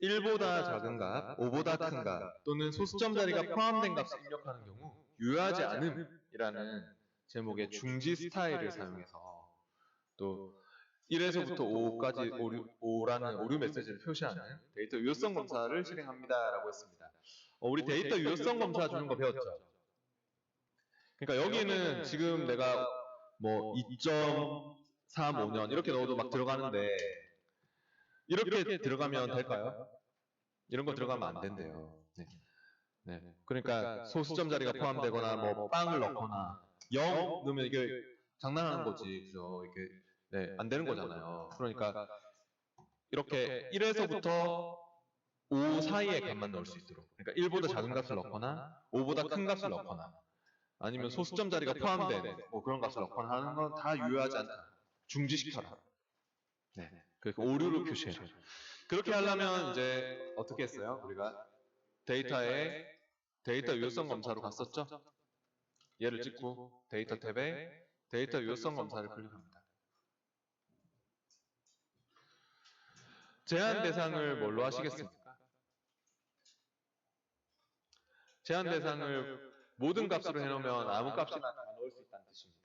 1보다 작은 값, 5보다 큰 값 또는 소수점 자리가 포함된 값을 입력하는 경우 유효하지 않음이라는 제목의 중지 스타일을 사용해서 또 1에서부터 5까지 5라는 오류 메시지를 표시하는 데이터 유효성 검사를 실행합니다라고 했습니다. 우리 데이터 유효성 검사 주는 거 배웠죠? 그러니까 여기는 지금 내가 뭐 2.35년 이렇게 넣어도 막 들어가는데 이렇게 들어가면 될까요? 이런 거 들어가면 안 된대요. 네. 그러니까 소수점 자리가 포함되거나 뭐 빵을 넣거나 0 넣으면 이게 장난하는 거지. 그죠? 이게 안 되는 거잖아요. 그러니까 이렇게 1에서부터 5 사이의 값만 넣을 수 있도록. 그러니까 1보다 작은 값을 넣거나 5보다 큰 값을 넣거나 아니면 소수점 자리가 포함된 뭐 그런 값을 넣거나 하는 건 다 유효하지 않다. 중지시켜라. 그러니까 오류로 표시해라. 그렇게 하려면 이제 어떻게 했어요? 우리가 데이터 유효성 검사로 갔었죠? 얘를 찍고 데이터 탭에 데이터 유효성 검사를 클릭합니다. 제한 대상을 뭘로 하시겠습니까? 제한 대상을 모든 값으로 해놓으면 아무 값이나 다 넣을 수 있다는 뜻입니다.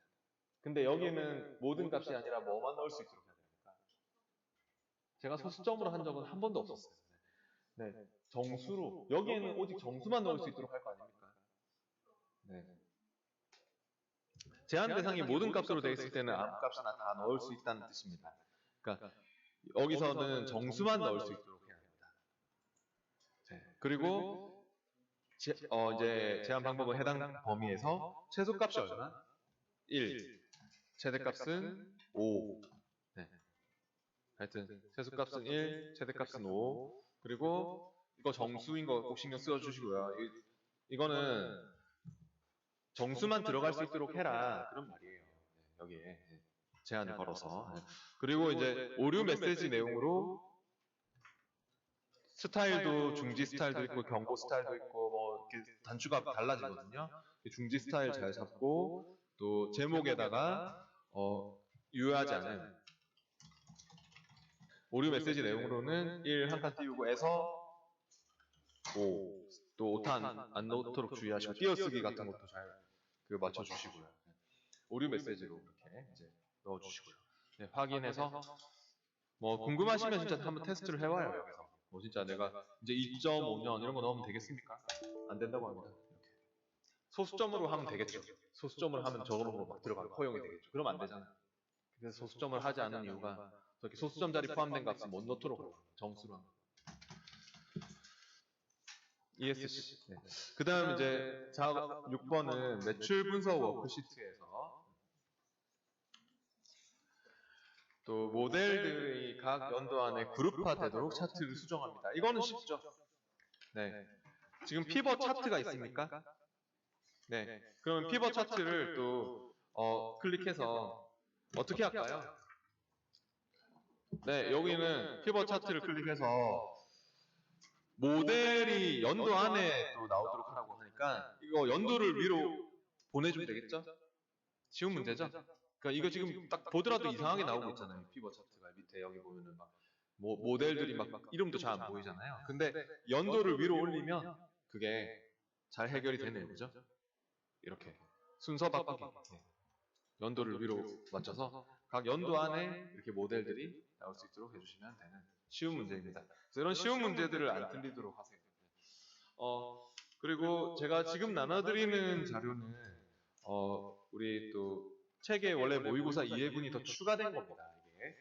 근데 여기는 모든 값이 아니라 뭐만 넣을 수 있도록 해야 됩니까? 제가 소수점으로 한 적은 한 번도 없었어요. 정수로 여기에는 오직 정수만 넣을 수 있도록 할 거 아닙니까? 제한 대상이 모든 값으로 되어 있을 때는 아무 값이나 다 넣을 수 있다는 뜻입니다. 그러니까 여기서는 정수만 넣을 수 있도록 해야 됩니다. 그리고 이제 제한 방법은 해당 범위에서 최소값이 얼마? 1, 최대값은 5. 하여튼 최소값은 1, 최대값은 5. 그리고 이거 정수인 거 꼭 신경 써 주시고요. 이거는 정수만 들어갈 수 있도록 해라 그런 말이에요. 여기에 제한을 걸어서. 그리고 이제 오류 메시지 내용으로 스타일도 중지 스타일도 있고 경고 스타일도 있고 뭐 이렇게 단추가 달라지거든요. 중지 스타일 잘 잡고 또 제목에다가 유효하지 않은 오류 메시지 내용으로는 1 한 칸 띄우고 에서 5 또 오탄 안 넣도록 주의하시고 띄어쓰기 같은 것도 잘 맞춰주시고요. 오류 메시지로 이렇게 이제 넣어주시고요. 확인해서 뭐 궁금하시면 진짜 한번 테스트를 해봐요. 여기서 뭐 진짜 내가 이제 2.5년 이런 거 넣으면 되겠습니까? 안 된다고 합니다. 이렇게. 소수점으로 하면 되겠죠. 소수점을 하면 저거로 막 들어가면 허용이 되겠죠. 그러면 안 되잖아요. 그래서 소수점을 하지 않은 이유가 저렇게 소수점 자리 포함된 값은 못 넣도록 하고 정수로 하면. ESC. 그 다음 이제 6번은 매출 분석 워크시트에서 또 모델들이 각 연도 안에 그룹화되도록 차트를 수정합니다. 이거는 쉽죠. 네. 지금 피벗 차트가 있습니까? 네. 그러면 피벗 차트를 또 클릭해서 어떻게 할까요? 네, 여기는 피벗 차트를 클릭해서 모델이 연도 안에 또 나오도록 하라고 하니까 이거 연도를 위로 보내주면 되겠죠? 쉬운 문제죠? 그러니까 이거 지금 딱 보더라도 이상하게 나오고 있잖아요. 피벗 차트가 밑에 여기 보면은 막 모델들이 막 이름도 잘 안 보이잖아요. 근데 연도를 위로 올리면 그게 잘 해결이 되네요. 그죠? 이렇게 순서 바꾸기. 네. 연도를 위로 맞춰서 각 연도 안에 이렇게 모델들이 나올 수 있도록 해주시면 되는 쉬운 문제입니다. 그래서 이런 쉬운 문제들을 안 틀리도록 하세요. 그리고 제가 지금 나눠드리는 자료는 우리 또 책에 원래 모의고사 2회분이 더 추가된 겁니다. 이게.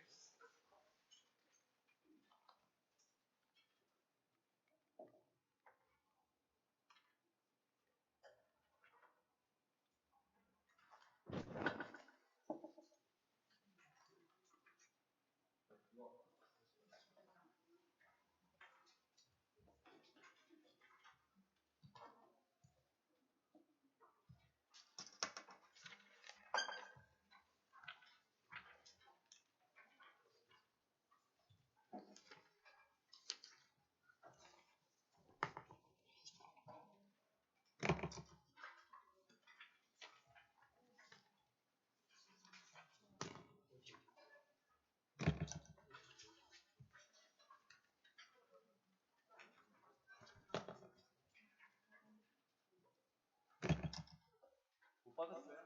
못 받았어요?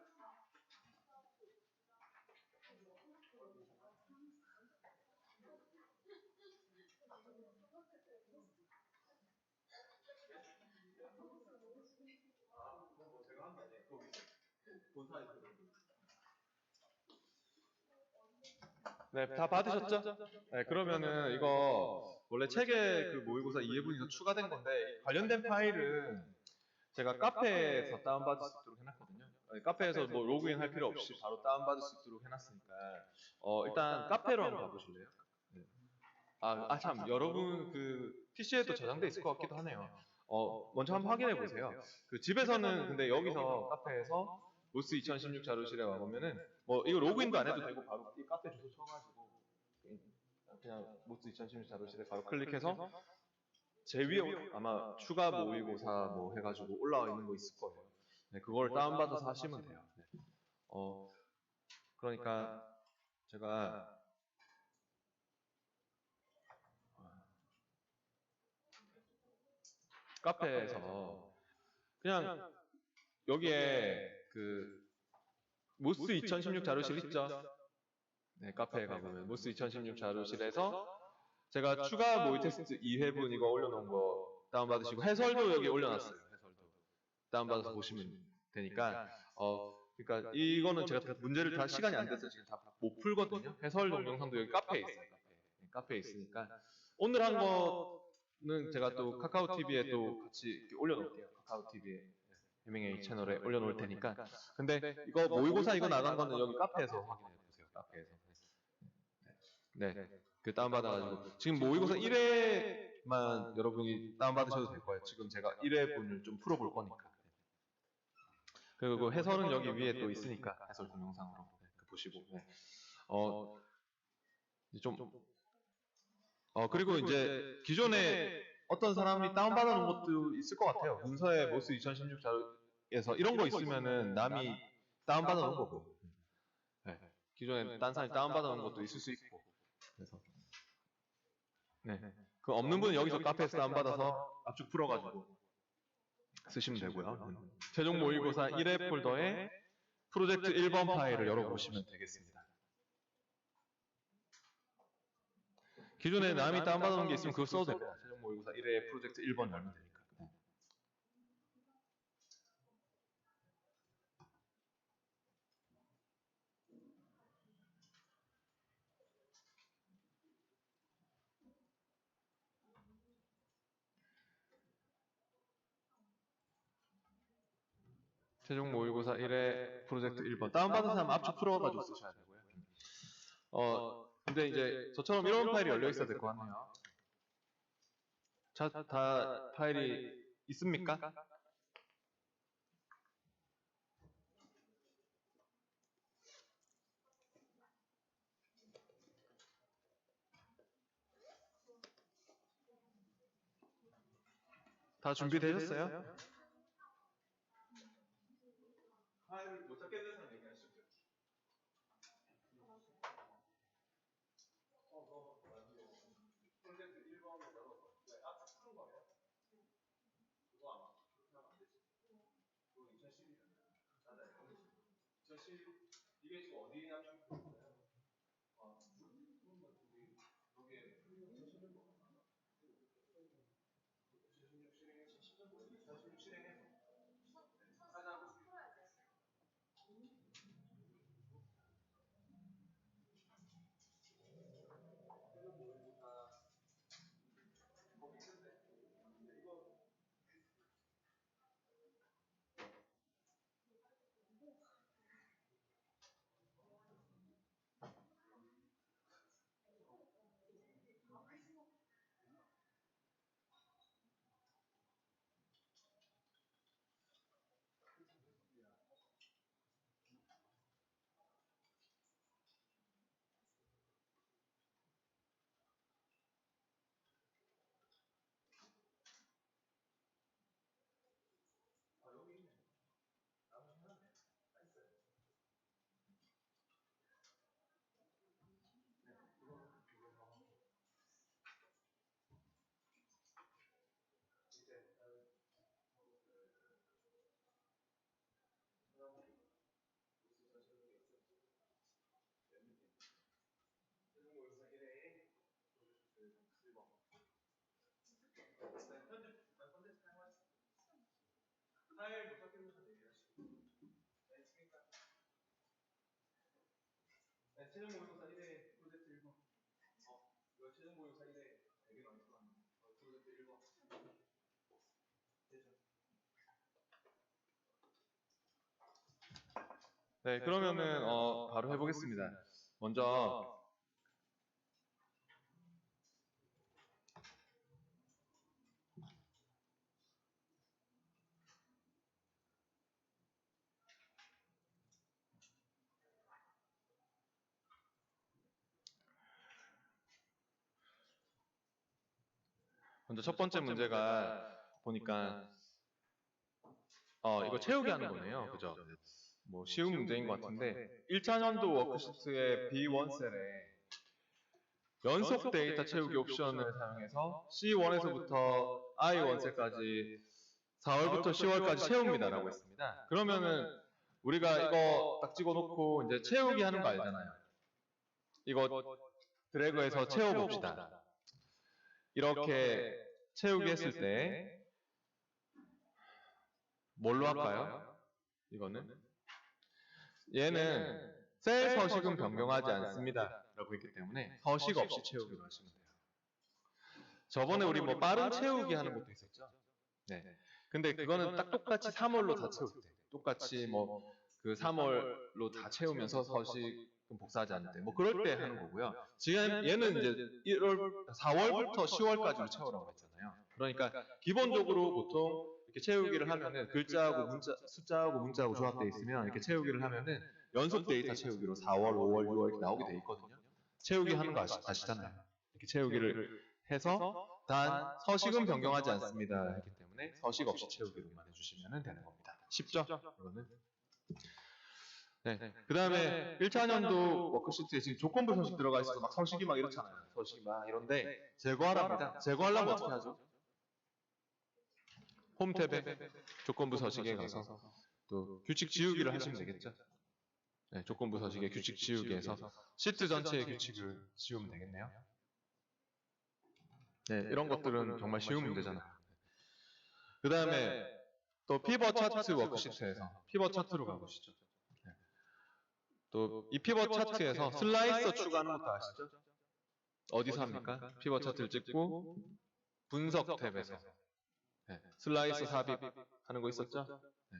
네, 다 받으셨죠? 네, 그러면은 이거 원래 책에 그 모의고사 2회분이 더 추가된 건데 관련된 파일은 제가 카페에서 다운받을 수 있도록 해놨거든요. 네, 카페에서 뭐 로그인 할 필요 없이 바로 다운받을 수 있도록 해놨으니까 일단 카페로 한번 가보실래요? 네. 참 여러분 그 PC에도 저장돼 있을 것 같기도 하네요. 먼저 한번 확인해 보세요. 그 집에서는 근데 여기서 카페에서 모스 2016 자료실에 와보면은 뭐 이거 로그인도 안 해도 되고 바로 이 카페 주소 쳐가지고 그냥 모스 2016 자료실에 바로 클릭해서 제 위에 아마 추가 모의고사 뭐 해가지고 올라와 있는 거 있을 거예요. 네, 그걸 다운받아서 하시면 돼요. 네. 그러니까 제가 카페에서 그냥 여기에 그 모스 2016 자료실 있죠? 네, 카페에 가보면 모스 2016 자료실에서 제가 추가 모의 테스트 2회분 이거 올려놓은 거 다운받으시고 해설도 여기 올려놨어요. 해설도 다운받아서 보시면 되니까 그러니까 이거는 제가 문제를 다 시간이 안 돼서 지금 다 못 풀거든요. 해설 동영상도 여기 카페에 있어요. 카페에 있으니까 오늘 한 거는 제가 또 카카오 TV에 또 같이 이렇게 올려놓을게요. 카카오 TV에 M&A 채널에 올려놓을 테니까. 근데 이거 모의고사 이거 나간 거는 여기 카페에서 확인해 보세요. 카페에서. 네. 그 다운받아가지고 지금 모의고사 1회만 여러분이 다운받으셔도 될 거예요. 지금 제가 1회분을 좀 풀어볼 거니까. 그리고 그 해설은 여기 위에 또 있으니까 해설 동영상으로 보시고. 네. 그리고 이제 기존에 어떤 사람이 다운받아 놓은 것도 있을 것 같아요. 문서에 모스 2016 자료에서 이런 거 있으면은 남이 다운받아 놓은 거고. 네. 기존에 딴 사람이 다운받아 놓은 것도 있을 수 있고. 그래서. 네. 그 없는 분은 여기서 카페에서 다운받아서 압축 풀어가지고 쓰시면 되고요. 최종 모의고사 1회 폴더에 프로젝트 1번 파일을 열어보시면 되겠습니다. 기존에 남이 다운받아 놓은 게 있으면 그거 써도 됩니다. 최종 모의고사 1회 프로젝트 1번 열면 되니까. 최종 모의고사 1회 프로젝트 1번 다운받은 사람 압축 풀어가지고 쓰셔야 되고요. 근데 이제 저처럼 이런 파일이 열려 있어야 될 것 같네요. 다 파일이 있습니까? 다 준비되셨어요? 파일을 못 찾겠는 사람 얘기하시죠. 프로젝트 1번을 열어서 앞에 푸는 거예요? 그거 아마 그렇게 하면 안 되지. 그거 2012년. 맞아요. 2012 이게 지금 어디 합치는 거예요? 아, 여기에 2016 실행해서 2016 실행해서 하나 파일 못 찾겠는 사람 얘기하시고. 네, 최종 모의고사 1회 프로젝트 1번. 이거 최종 모의고사 1회 되게 많이 들어왔네. 프로젝트 1번. 네, 그러면은 바로 해보겠습니다. 먼저 첫 번째 문제가 보니까 이거 채우기 하는 거네요. 그죠? 뭐 쉬운 문제인 것 같은데 1차년도 워크시트의 B1셀에 연속 데이터 채우기 옵션을 사용해서 C1에서부터 I1셀까지 4월부터 10월까지 채웁니다라고 했습니다. 그러면은 우리가 이거 딱 찍어놓고 이제 채우기 하는 거 알잖아요. 이거 드래그해서 채워봅시다. 이렇게 채우기 했을 때 뭘로 할까요? 이거는 얘는 셀 서식은 변경하지 않습니다 라고 했기 때문에 서식 없이 채우기로 하시면 돼요. 저번에 우리 뭐 빠른 채우기 하는 것도 있었죠. 네. 근데 그거는 딱 똑같이 3월로 다 채울 때 똑같이 뭐 그 3월로 다 채우면서 서식은 복사하지 않을 때 뭐 그럴 때 하는 거고요. 지금 얘는 이제 4월부터 10월까지로 채우라고 했잖아요. 그러니까 기본적으로 보통 이렇게 채우기를 하면은 글자하고 문자, 숫자하고 문자하고 조합되어 있으면 이렇게 채우기를 하면은 연속 데이터 채우기로 4월, 5월, 6월 이렇게 나오게 되어 있거든요. 채우기 하는 거 아시잖아요. 이렇게 채우기를 해서 단 서식은 변경하지 않습니다 했기 때문에 서식 없이 채우기로만 해주시면 되는 겁니다. 쉽죠? 이거는. 네. 그 다음에 1차년도 워크시트에 지금 조건부 서식 들어가 있어서 막 서식이 막 이렇잖아요. 서식이 막 이런데 제거하랍니다. 제거하려면 어떻게 하죠? 홈 탭에 조건부 서식에 가서 또 규칙 지우기를 하시면 되겠죠. 네, 조건부 서식에 규칙 지우기에서 시트 전체의 규칙을 지우면 되겠네요. 네, 이런 것들은 정말 쉬운 문제잖아요. 그 다음에 또 피벗 차트 워크시트에서 피벗 차트로 가보시죠. 네. 또 이 피벗 차트에서 슬라이서 추가하는 것도 아시죠? 어디서 합니까? 피벗 차트를 찍고 분석 탭에서 네. 슬라이서 삽입하는 거 있었죠? 네.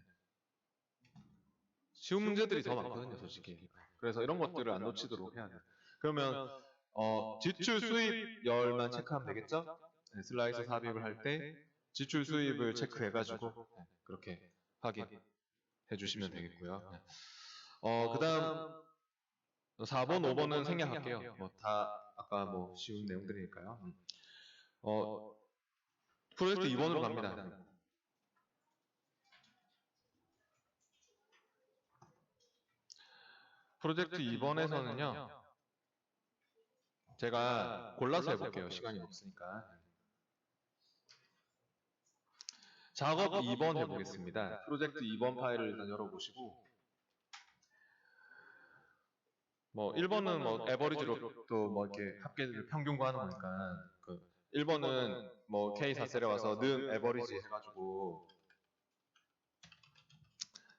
쉬운 문제들이 더 많거든요, 솔직히. 그래서 이런 것들을 안 놓치도록 해야 돼요. 그러면 지출 수입 열만 체크하면 되겠죠? 슬라이서 삽입을 할 때 지출 수입을 체크해가지고 그렇게 확인해 주시면 되겠고요. 그 다음 4번, 5번은 생략할게요. 뭐 다 아까 뭐 쉬운 내용들이니까요. 프로젝트 2번으로 갑니다. 프로젝트 2번에서는요, 제가 골라서 해볼게요. 시간이 없으니까. 작업 2번 해보겠습니다. 프로젝트 2번 파일을 일단 열어보시고, 뭐 1번은 뭐 에버리지로 또 뭐 이렇게 합계를 평균 구하는 거니까, 1번은 뭐 K4셀에 와서 는 에버리지 해가지고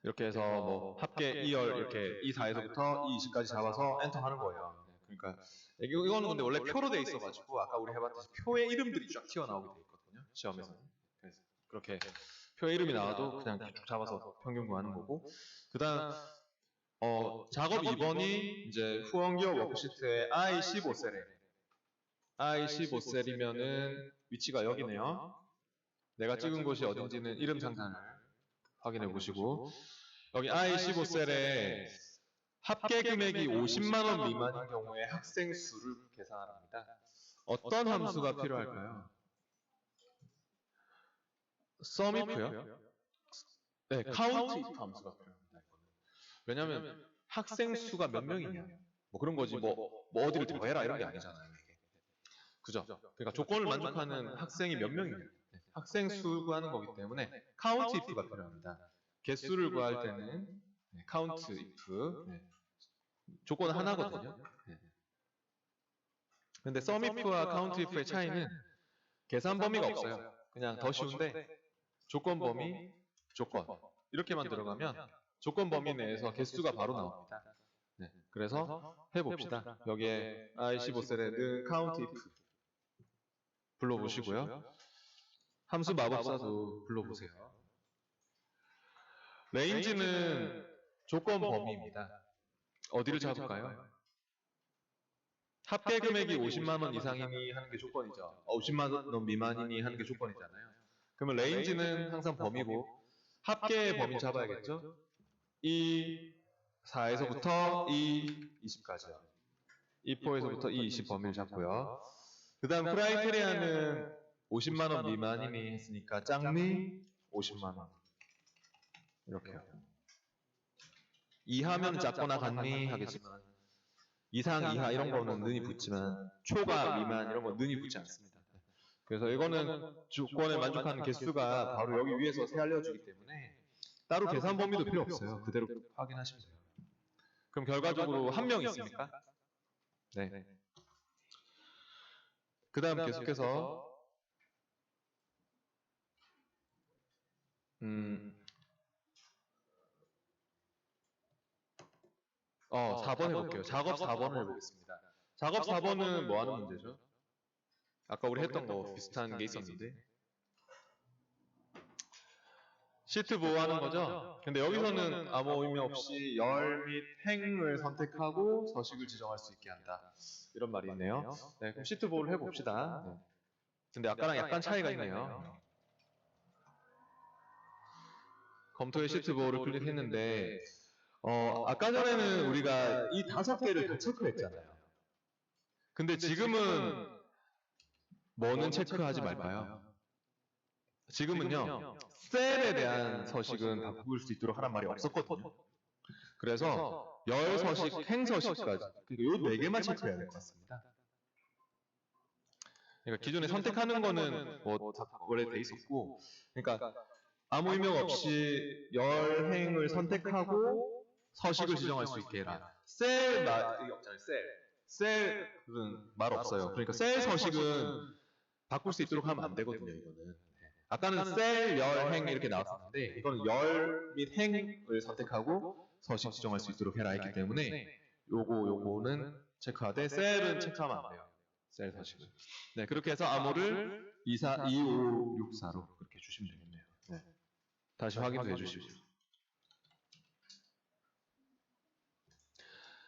이렇게 해서 뭐 합계 2열 이렇게 E4에서부터 E20까지 잡아서 엔터 하는 거예요. 그러니까 이거는 근데 원래 표로 돼 있어가지고 아까 우리 해봤듯이 표의 이름들이 쫙 튀어나오게 돼 있거든요. 시험에서. 그래서 그렇게 표의 이름이 나와도 그냥 쭉 잡아서 평균 구하는 거고. 그다음 작업 2번이 이제 후원기업 워크시트의 I15셀이면은 위치가 여기네요. 내가 찍은 곳이 어딘지는 이름 상단을 확인해 보시고, 여기 I15셀에 합계 금액이 50만 원 미만인 경우에 학생 수를 계산합니다. 어떤 함수가 필요할까요? SUMIF요? 네, COUNTIF 함수가 필요합니다. 왜냐하면 학생 수가 몇 명이냐, 뭐 그런 거지, 뭐 어디를 더해라 이런 게 아니잖아요. 그죠? 그러니까 조건을 만족하는 학생이 몇 명이냐, 학생 수 구하는 거기 때문에 COUNTIF가 필요합니다. 개수를 구할 때는 COUNTIF, 조건 하나거든요. 근데 SUMIF와 COUNTIF의 차이는 계산 범위가 없어요. 그냥 더 쉬운데 조건 범위, 조건 이렇게만 들어가면 조건 범위 내에서 개수가 바로 나옵니다. 그래서 해봅시다. 여기에 I15셀에 는 COUNTIF 불러보시고요. 함수 마법사도 불러보세요. 레인지는 조건 범위입니다. 어디를 잡을까요? 합계 금액이 50만 원 이상이니 하는 게 조건이죠. 50만 원 미만이니 하는 게 조건이잖아요. 그러면 레인지는 항상 범위고 합계의 범위 잡아야겠죠? E4에서부터 E20까지요. E4에서부터 E20 범위를 잡고요. 그 다음 크라이테리아는 50만 원 미만이니 했으니까 짝니 50만 원 이렇게요. 이하면 작거나 같니 하겠지만 이상, 이하 이런 거는 는이 붙지만 초과, 미만 이런 건 는이 붙지 않습니다. 그래서 이거는 조건에 만족하는 개수가 바로 여기 위에서 세 알려주기 때문에 따로 계산 범위도 필요 없어요. 그대로 확인하시면 돼요. 그럼 결과적으로 한 명 있습니까? 네. 그 다음 계속해서 4번 해볼게요. 작업 4번을 해보겠습니다. 작업 4번은 뭐 하는 문제죠? 아까 우리 했던 거 비슷한 게 있었는데 시트 보호하는 거죠? 근데 여기서는 아무 의미 없이 열 및 행을 선택하고 서식을 지정할 수 있게 한다. 이런 말이 있네요. 네, 그럼 시트 보호를 해봅시다. 네. 근데 아까랑 약간 차이가 있네요. 검토의 시트 보호를 클릭했는데 아까 전에는 우리가 이 5개를 다 체크했잖아요. 근데 지금은 뭐는 체크하지 말까요? 지금은요, 셀에 대한 서식은 바꿀 수 있도록 하란 말이 없었거든요. 그래서 열 서식, 행 서식까지 요 4개만 체크해야 될 것 같습니다. 그러니까 기존에 선택하는 거는 뭐 다 원래 돼 있었고, 그러니까 아무 의미 없이 열 행을 선택하고 서식을 지정할 수 있게 해라. 셀 말이 없잖아요. 셀은 말 없어요. 그러니까 셀 서식은 바꿀 수 있도록 하면 안 되거든요. 이거는. 아까는 셀, 열, 행 이렇게 나왔었는데 이거는 열 및 행을 선택하고 서식 지정할 수 있도록 해라 했기 때문에 요거는 체크하되 셀은 체크하면 안 돼요. 셀 서식은. 네, 그렇게 해서 암호를 2564로 그렇게 주시면 되겠네요. 네. 다시 확인도 해주십시오.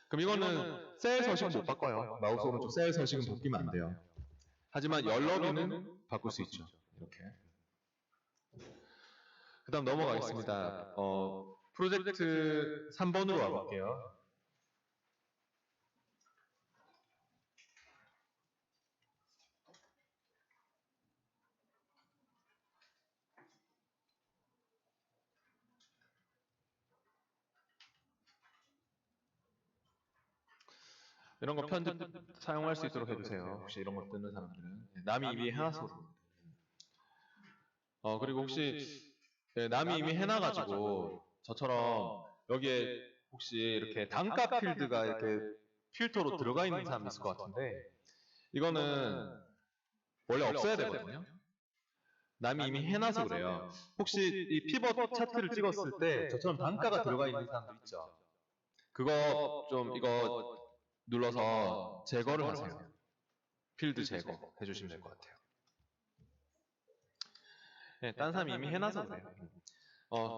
그럼 이거는 셀 서식 못 바꿔요. 마우스 오른쪽 셀 서식은 바뀌면 안 돼요. 하지만 열너비는 바꿀 수 있죠. 이렇게. 그 다음 넘어가겠습니다. 프로젝트 3번으로 와볼게요. 이런 거 편집 사용할 수 있도록 해주세요. 혹시 이런 거 듣는 사람들은. 남이 이미 해놔서. 그리고 혹시 남이 이미 해놔가지고 저처럼 여기에 혹시 이렇게 단가 필드가 이렇게 필터로 들어가 있는 사람이 있을 것 같은데 이거는 원래 없어야 되거든요. 남이 이미 해놔서 그래요. 혹시 이 피벗 차트를 찍었을 때 저처럼 단가가 들어가 있는 사람도 있죠. 그거 좀 이거 눌러서 제거를 하세요. 필드 제거 해주시면 될 것 같아요. 네, 딴 사람이 이미 해놔서 그래요.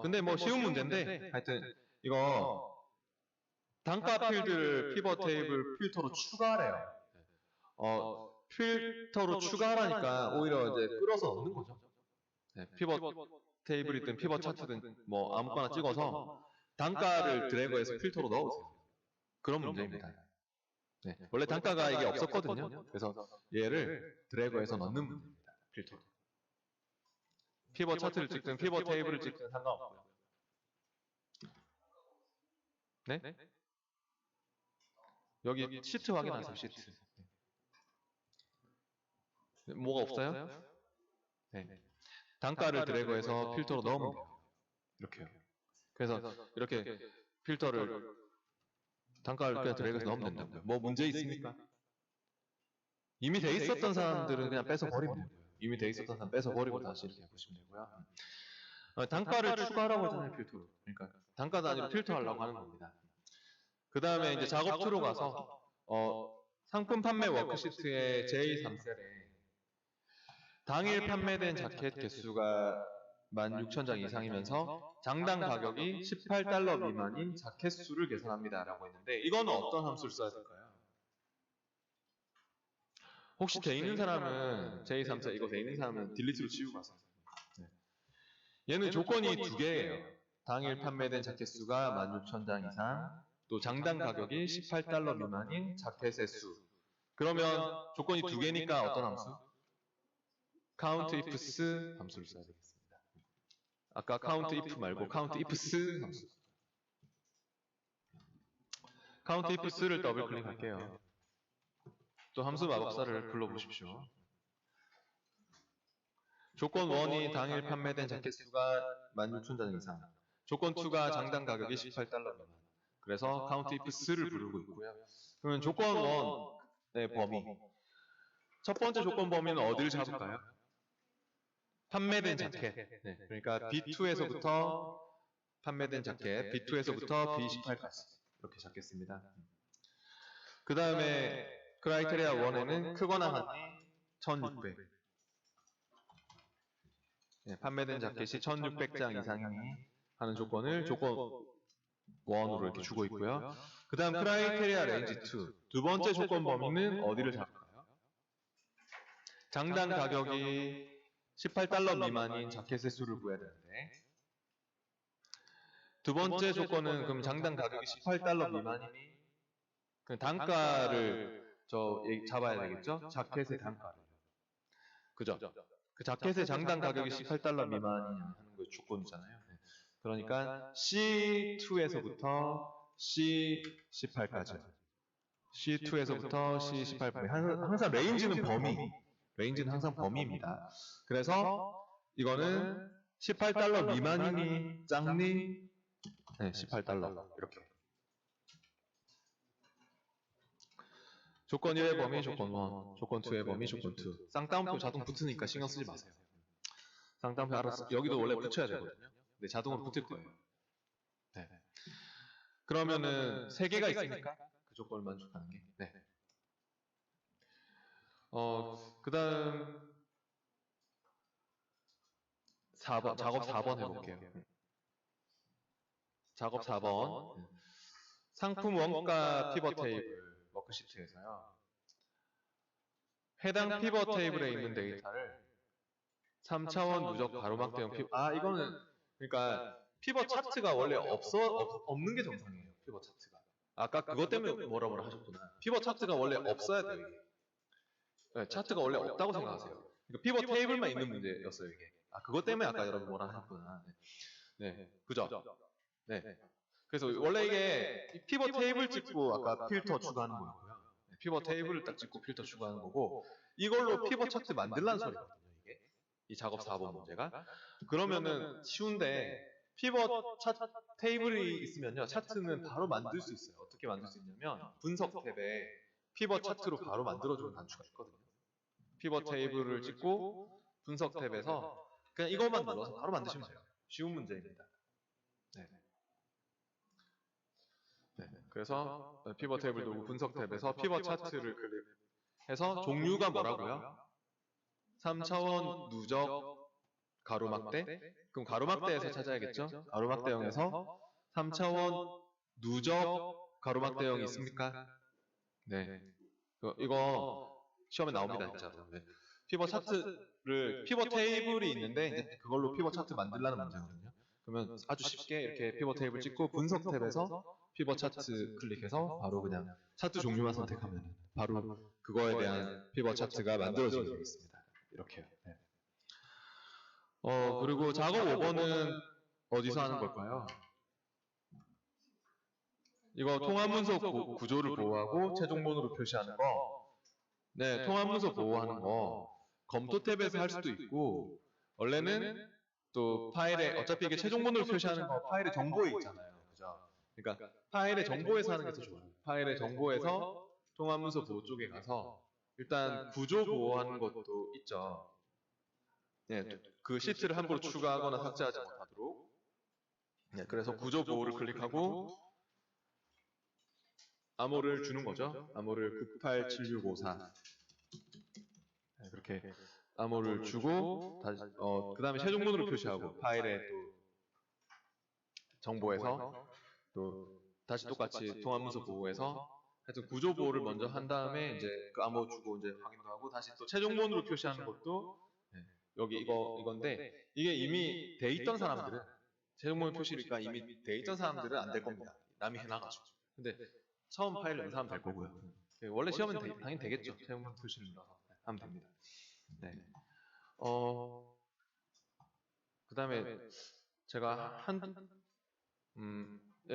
근데 뭐 쉬운 문제인데 하여튼 이거 단가 필드를 피벗 테이블 필터로 추가하래요. 필터로 추가하라니까 오히려 이제 끌어서 넣는 거죠. 네, 피벗 테이블이든 피벗 차트든 뭐 아무거나 찍어서 단가를 드래그해서 필터로 넣어보세요. 그런 문제입니다. 네, 원래 단가가 이게 없었거든요. 그래서 얘를 드래그해서 넣는 문제입니다. 필터로. 피벗 차트를 찍든 피벗 테이블을 찍든 상관없고요. 네? 여기 시트 확인하세요. 시트. 뭐가 없어요? 네. 단가를 드래그해서 필터로 넣으면 돼요. 이렇게요. 그래서 이렇게 필터를 단가를 그냥 드래그해서 넣으면 된다고요. 뭐 문제 있습니까? 이미 돼 있었던 사람들은 그냥 뺏어 버리면 되고요. 이미 돼 있었던 사람 뺏어 버리고 다시 이렇게 보시면 되고요. 단가를 추가하라고 하잖아요, 필터로. 그러니까 단가 단위로 필터 하려고 하는 겁니다. 그 다음에 이제 작업 2로 가서 상품 판매 워크시트의 J3셀에 당일 판매된 자켓 개수가 16,000장 이상이면서 장당 가격이 $18 미만인 자켓 수를 계산합니다. 라고 했는데 이거는 어떤 함수를 써야 될까요? 혹시 돼 있는 사람은 J3셀 이거 돼 있는 사람은 딜리트로 지우고 가세요. 네. 얘는 조건이 두 개예요. 당일 판매된 자켓 수가 16,000장 이상 또 장당 가격이 $18 미만인 자켓의 수. 그러면 조건이 두 개니까 어떤 함수? count ifs 함수를 써야 되겠습니다. 아까 count if 말고 count ifs 함수. count ifs를 더블 클릭할게요. 또 함수 마법사를 불러보십시오. 조건 1이 당일 판매된 자켓 수가 16,000장 이상. 조건 2가 장당 가격이 $18 미만. 그래서 count ifs를 부르고 있고요. 그러면 조건 1의 범위. 첫 번째 조건 범위는 어디를 잡을까요? 판매된 자켓. 네, 그러니까 B2에서부터 판매된 자켓, B2에서부터 B18까지 이렇게 잡겠습니다. 그 다음에 크라이테리아 1에는 크거나 같니 1600. 네, 판매된 자켓이 1600장 이상이니 하는 조건을 조건 1으로 이렇게 주고 있고요. 그 다음 크라이테리아 레인지 2. 두 번째 조건 범위는 어디를 잡을까요? 장당 가격이 $18 미만인 자켓의 수를 구해야 되는데 두 번째 조건은 그럼 장당 가격이 $18 미만이니 그 단가를 잡아야 되겠죠? 자켓의 단가를. 그죠? 그 자켓의 장당 가격이 $18 미만이냐 하는 거 조건이잖아요. 그러니까 C2에서부터 C18까지. C2에서부터 C18까지. 항상 레인지는 범위. 레인지는 항상 범위입니다. 그래서 이거는 $18 미만이니 짱니? 네, $18 이렇게. 조건 1의 범위 조건 1, 조건 2의 범위 조건 2. 쌍따옴표 자동 붙으니까 신경 쓰지 마세요. 쌍따옴표 알아서 여기도 원래 붙여야 되거든요. 근데 자동으로 붙을 거예요. 네. 그러면은 3개가 있으니까 그 조건을 만족하는 게. 네. 그 다음 4번, 작업 4번 해볼게요. 작업 4번. 상품 원가 피벗 테이블 워크시트에서요. 해당 피벗 테이블에 있는 데이터를 3차원 누적 가로막대형 이거는 그러니까 피벗 차트가 원래 없는 게 정상이에요. 피벗 차트가. 아까 그것 때문에 뭐라 하셨구나. 피벗 차트가 원래 없어야 돼요, 이게. 네, 차트가 원래 없다고 생각하세요. 그러니까 피벗 테이블만 있는 문제였어요, 이게. 그것 때문에 아까 여러분 뭐라 하셨구나. 네, 그죠? 네. 그래서 원래 이게 피벗 테이블 찍고 아까 필터 추가하는 거였고요. 피벗 테이블을 딱 찍고 필터 추가하는 거고, 이걸로 피벗 차트 만들라는 소리거든요, 이게. 이 작업 4번 문제가. 그러면은 쉬운데, 피벗 테이블이 있으면요, 차트는 바로 만들 수 있어요. 어떻게 만들 수 있냐면, 분석 탭에 피벗 차트로 바로 만들어주는 단추가 있거든요. 피벗 테이블을 찍고, 분석 탭에서 그냥 이것만 눌러서 바로 만드시면 돼요. 쉬운 문제입니다. 네. 네. 그래서 피벗 테이블 누르고 분석 탭에서 피벗 차트를 클릭해서 종류가 뭐라고요? 3차원 누적 가로막대? 그럼 가로막대에서 찾아야겠죠? 가로막대형에서 3차원 누적 가로막대형이 있습니까? 네. 이거 시험에 나옵니다, 진짜로. 네. 피벗 차트를 피벗 테이블이 있는데 이제 그걸로 피벗 차트 만들라는 문제거든요. 그러면 아주 쉽게 이렇게 피벗 테이블 찍고 분석 탭에서 피벗 차트 클릭해서 바로 그냥 차트 종류만 선택하면 바로 그거에 대한 피벗 차트가 만들어지게 되어 있습니다. 이렇게요. 네. 그리고 작업 5번은 어디서 하는 걸까요? 이거 통합문서 구조를 보호하고 최종본으로 표시하는 거. 네, 통합문서 보호하는 거. 검토 탭에서 할 수도 있고, 원래는 또 파일에, 어차피 이게 최종본으로 표시하는 거 파일의 정보에 있잖아요. 그죠? 그러니까 파일의 정보에서 하는 게 더 좋아요. 파일의 정보에서 통합문서 보호 쪽에 가서 일단 구조 보호하는 것도 있죠. 네, 그 시트를 함부로 추가하거나 삭제하지 못하도록. 네, 그래서 구조 보호를 클릭하고 암호를 주는 거죠. 암호를 987654. 네, 그렇게 암호를 주고 다시 그 다음에 최종본으로 표시하고 파일에 또 정보에서 또 다시 똑같이 통합문서 보호해서 하여튼 구조 보호를 먼저 한 다음에 이제 그 암호 주고 이제 확인도 하고 다시 또 최종본으로 표시하는 것도 여기 이건데 이게 이미 돼 있던 사람들은 최종본 표시니까 이미 돼 있던 사람들은 안 될 겁니다. 남이 해놔가지고. 근데 처음 파일 넣은 사람 될 거고요. 원래 시험은 당연히 되겠죠. 최종본 표시를 넣어서 하면 됩니다. 네. 그 다음에 제가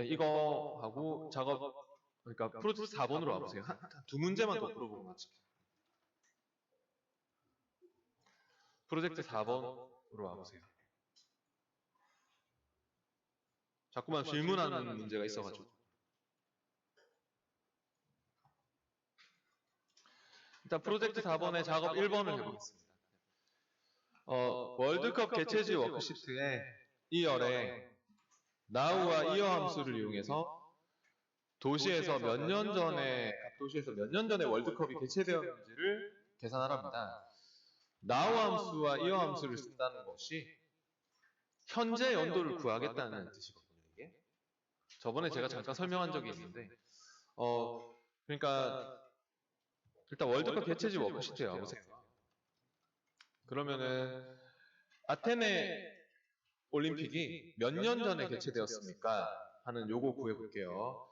이거 하고 작업, 그러니까 프로젝트 4번으로 와보세요. 두 문제만 더 풀어보고 마칠게요. 프로젝트 4번으로 와보세요. 자꾸만 질문하는 문제가 있어가지고. 일단 프로젝트 4번의 작업 1번을 해보겠습니다. 월드컵 개최지 워크시트에 2열에 now와 이어 함수를 이용해서 도시에서 몇 년 전에 월드컵이 개최되었는지를 계산하랍니다. now 함수와 이어 함수를 쓴다는 것이 현재 연도를 구하겠다는 뜻이거든요. 이게 저번에 제가 잠깐 설명한 적이 있는데 그러니까 일단 월드컵 개최지 워크시트에 와보세요. 그러면은 아테네 올림픽이 몇 년 전에 개최되었습니까? 하는 요거 구해볼게요.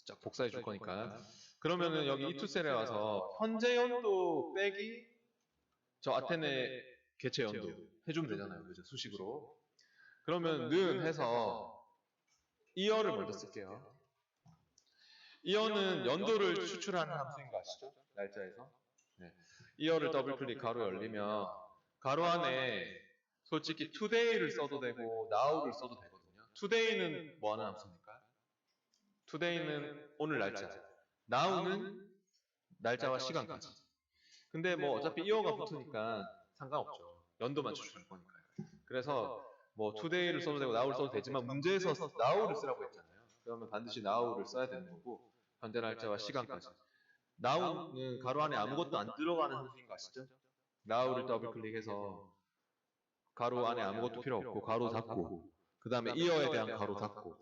쫙 복사해 줄 거니까. 그러면은 여기 이투셀에 와서 현재 연도 빼기 저 아테네 개최 연도 해주면 되잖아요. 그죠? 수식으로. 그러면 는 해서 이어를 먼저 쓸게요. 이어는 연도를 추출하는 함수인 거 아시죠? 날짜에서. 네. 이어를 더블 클릭 가로 열리면 가로 안에 솔직히 today를 써도 되고 now를 써도 되거든요. today는 뭐 하는 함수입니까? today는 오늘 날짜. now는 날짜와 시간까지. 근데 뭐 어차피 이어가 붙으니까 상관없죠. 연도만 추출할 거니까요. 그래서 뭐 today를 써도 되고 now를 써도 되지만 문제에서 now를 쓰라고 했잖아요. 그러면 반드시 now를 써야 되는 거고 현재 날짜와 시간까지. now는 가로 안에 아무것도 안 들어가는 함수인 거 아시죠? now를 더블 클릭해서 가로 안에 아무것도 필요 없고 가로 닫고 그 다음에 이어에 대한 가로 닫고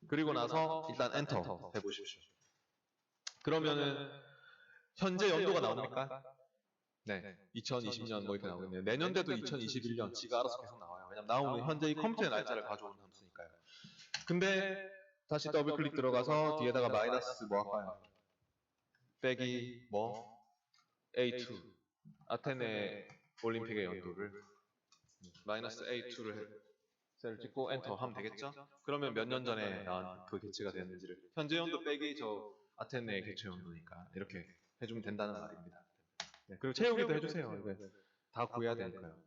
그리고 나서 일단 엔터 해보십시오. 그러면은 현재 연도가 나옵니까? 네, 2020년 뭐 이렇게 나오겠네요. 내년대도 2021년 지가 알아서 계속 나와요. 왜냐면 나오는 현재 이 컴퓨터의 날짜를 가져오는 함수니까요. 근데 다시 더블 클릭 들어가서 뒤에다가 마이너스 뭐 할까요? 빼기 뭐 A2 아테네 올림픽의 연도를 마이너스 A2를 셀을 찍고 엔터 하면 되겠죠? 그러면 몇 년 전에 나온 그 개체가 되었는지를 현재 연도 빼기 저 아테네 개체 연도니까 이렇게 해주면 된다는 말입니다. 네, 그리고 채우기도 해주세요. 이게 다 구해야 되니까요.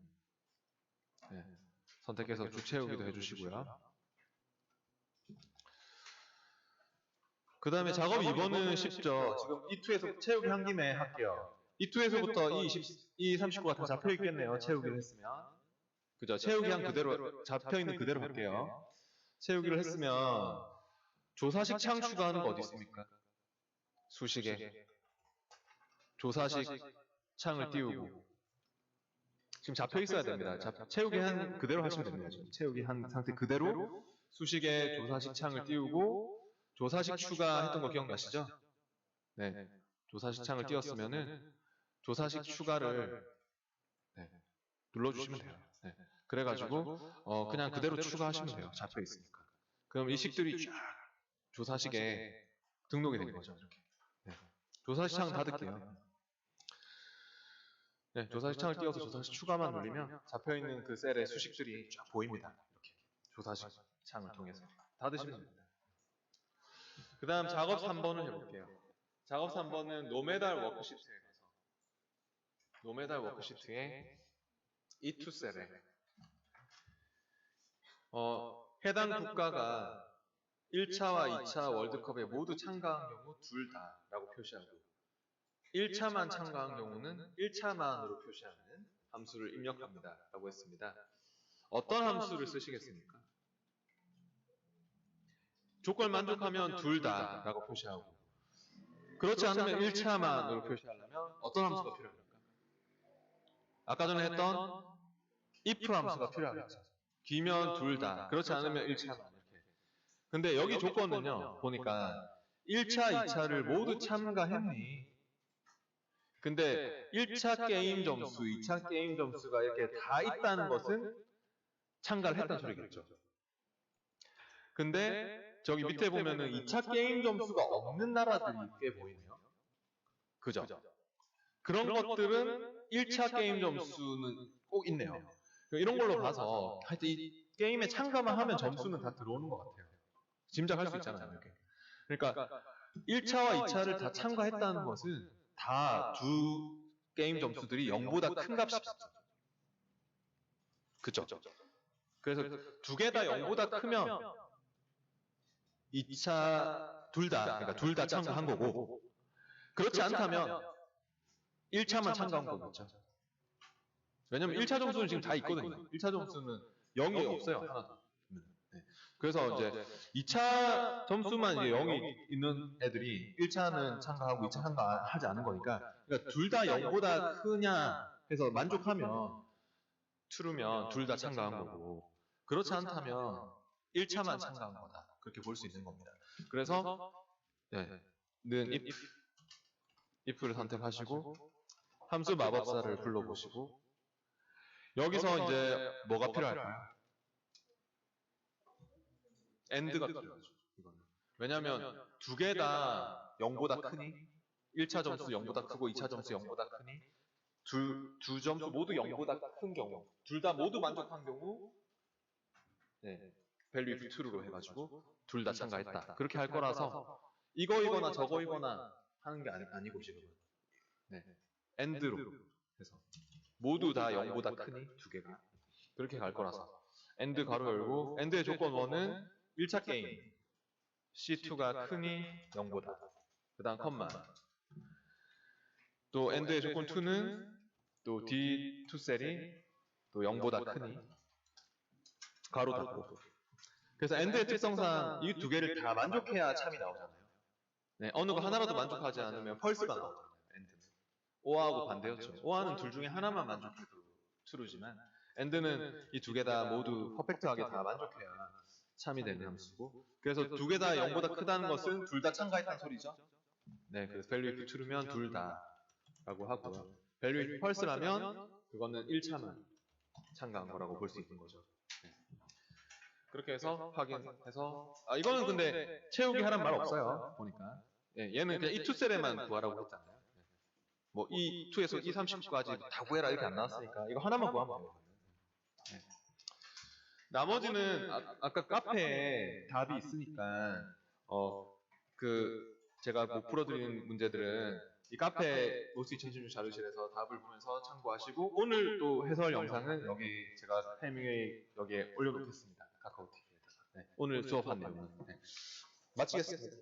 네, 선택해서 주 채우기도 해주시고요. 그 다음에 작업 2번은 쉽죠. 지금 E2에서 채우기 한 김에 할게요. E2에서부터 E39 같은 거 잡혀 있겠네요. 채우기를 했으면. 그죠? 채우기 한 그대로, 잡혀 있는 그대로 할게요. 채우기를 했으면 조사식 창 추가하는 거 어디 있습니까? 수식에. 조사식 창을 띄우고. 지금 잡혀 있어야 됩니다. 채우기 한 그대로 하시면 됩니다. 지금 채우기 한 상태 그대로 수식에 조사식 창을 띄우고 조사식 추가했던 거 기억나시죠? 네. 조사식 창을 띄웠으면은 조사식 추가를 네, 눌러주시면 돼요. 네. 그래가지고 그냥 그대로 추가하시면 돼요. 잡혀 있으니까. 그럼 이 식들이 쫙 조사식에 등록이 된 거죠. 이렇게. 네. 조사식 창 닫을게요. 네, 조사식 창을 띄워서 조사식 추가만 누르면 잡혀있는 그 셀의 수식들이 쫙 보입니다. 이렇게 조사식 창을 통해서 닫으시면 됩니다. 그 다음 작업 3번을 해볼게요. 작업 3번은 노메달 워크시트에 가서 노메달 워크시트에 E2 셀에 해당 국가가 1차와 2차 월드컵에 모두 참가한 경우 둘 다라고 표시하고 1차만 참가한 경우는 1차만으로 표시하는 함수를 입력합니다. 라고 했습니다. 어떤 함수를 쓰시겠습니까? 조건 만족하면 둘 다 라고 표시하고 그렇지 않으면 1차만으로 표시하려면 어떤 함수가 필요합니까? 아까 전에 했던 if 함수가 필요하겠죠. 기면 둘 다, 그렇지 않으면 1차만 이렇게. 근데 여기 조건은요, 보니까 1차, 2차를 모두 참가했니? 근데 1차 게임 점수, 2차 게임 점수가 이렇게 다 있다는 것은 참가를 했다는 소리겠죠. 근데 저기 밑에 보면은 2차 게임 점수가 없는 나라들이 꽤 보이네요. 그죠? 그런 것들은 1차 게임 점수는 꼭 있네요. 이런 걸로 봐서 하여튼 이 게임에 참가만 하면 점수는 다 들어오는 것 같아요. 짐작할 수 있잖아요. 이렇게. 그러니까 1차와 2차를 다 참가했다는 것은 다 두 게임 점수들이 0보다 큰 값이죠. 그죠? 그래서 두 개 다 0보다 크면 2차 그러니까 둘 다 참가한 거고 그렇지 않다면 1차만 참가한 거겠죠. 왜냐면 1차 점수는 지금 다 있거든요. 1차 점수는 0이 없어요. 하나도. 네. 그래서 이제 2차 점수만 이제 0이 있는 애들이 1차는 참가하고 2차 참가하지 않은 거니까 그러니까 둘 다 0보다 크냐 해서 만족하면 true면 둘 다 참가한 거고 그렇지 않다면 1차만 참가한 거다. 그렇게 볼 수 있는 겁니다. 그래서 네, 는 if를 선택하시고 함수 마법사를 불러보시고 여기서 이제 뭐가 필요할까요? AND가 필요하죠. 이거는. 왜냐하면 두 개 다 0보다 크니 1차 점수 0보다 크고 2차 점수 0보다 크니 두 점수 모두 0보다 큰 경우 둘 다 모두 만족한 경우 네, value if true로 해가지고 둘 다 참가했다. 그렇게 할 거라서 이거이거나 저거이거나 하는 게 아니고 지금 네, AND로 해서 모두 다 0보다 크니 두 개가 그렇게 갈 거라서 AND 가로 열고 AND의 조건 1은 1차 게임 C2가 크니 0보다 그 다음 컴마 또 AND의 조건 2는 또 D2 셀이 또 0보다 크니 가로 닫고 그래서 AND의 특성상 이 두 개를 다 만족해야 참이 나오잖아요. 네, 어느 거 하나라도 만족하지 않으면 펄스가 나오잖아요. AND는 OR하고 반대였죠. OR는 둘 중에 하나만 만족해도 true지만 AND는 이 두 개 다 모두 퍼펙트하게 다 만족해야 참이 되는 함수고 그래서 두 개 다 0보다 크다는 것은 둘 다 참가했다는 소리죠. 네, 그래서 value if true면 둘 다 라고 하고요. 밸류 펄스라면 그거는 1차만 참가한 거라고 볼 수 있는 거죠. 네. 그렇게 해서 확인해서 이거는 근데 채우기 하란 말 없어요. 보니까. 예, 얘는 그냥 이 투셀에만 구하라고 했잖아요. 뭐 이 2에서 이 39까지 다 구해라 이렇게 안 나왔으니까 이거 하나만 구하면 돼요. 네. 나머지는 아까 카페에 답이 있으니까 제가 뭐 풀어드리는 문제들은 이 카페 노스 2016 자료실에서 답을 보면서 참고하시고 오늘 또 해설 영상은 여기 제가 타이밍에 여기에 올려놓겠습니다. 카카오TV에다가. 네. 오늘 수업한 내용은. 네. 마치겠습니다.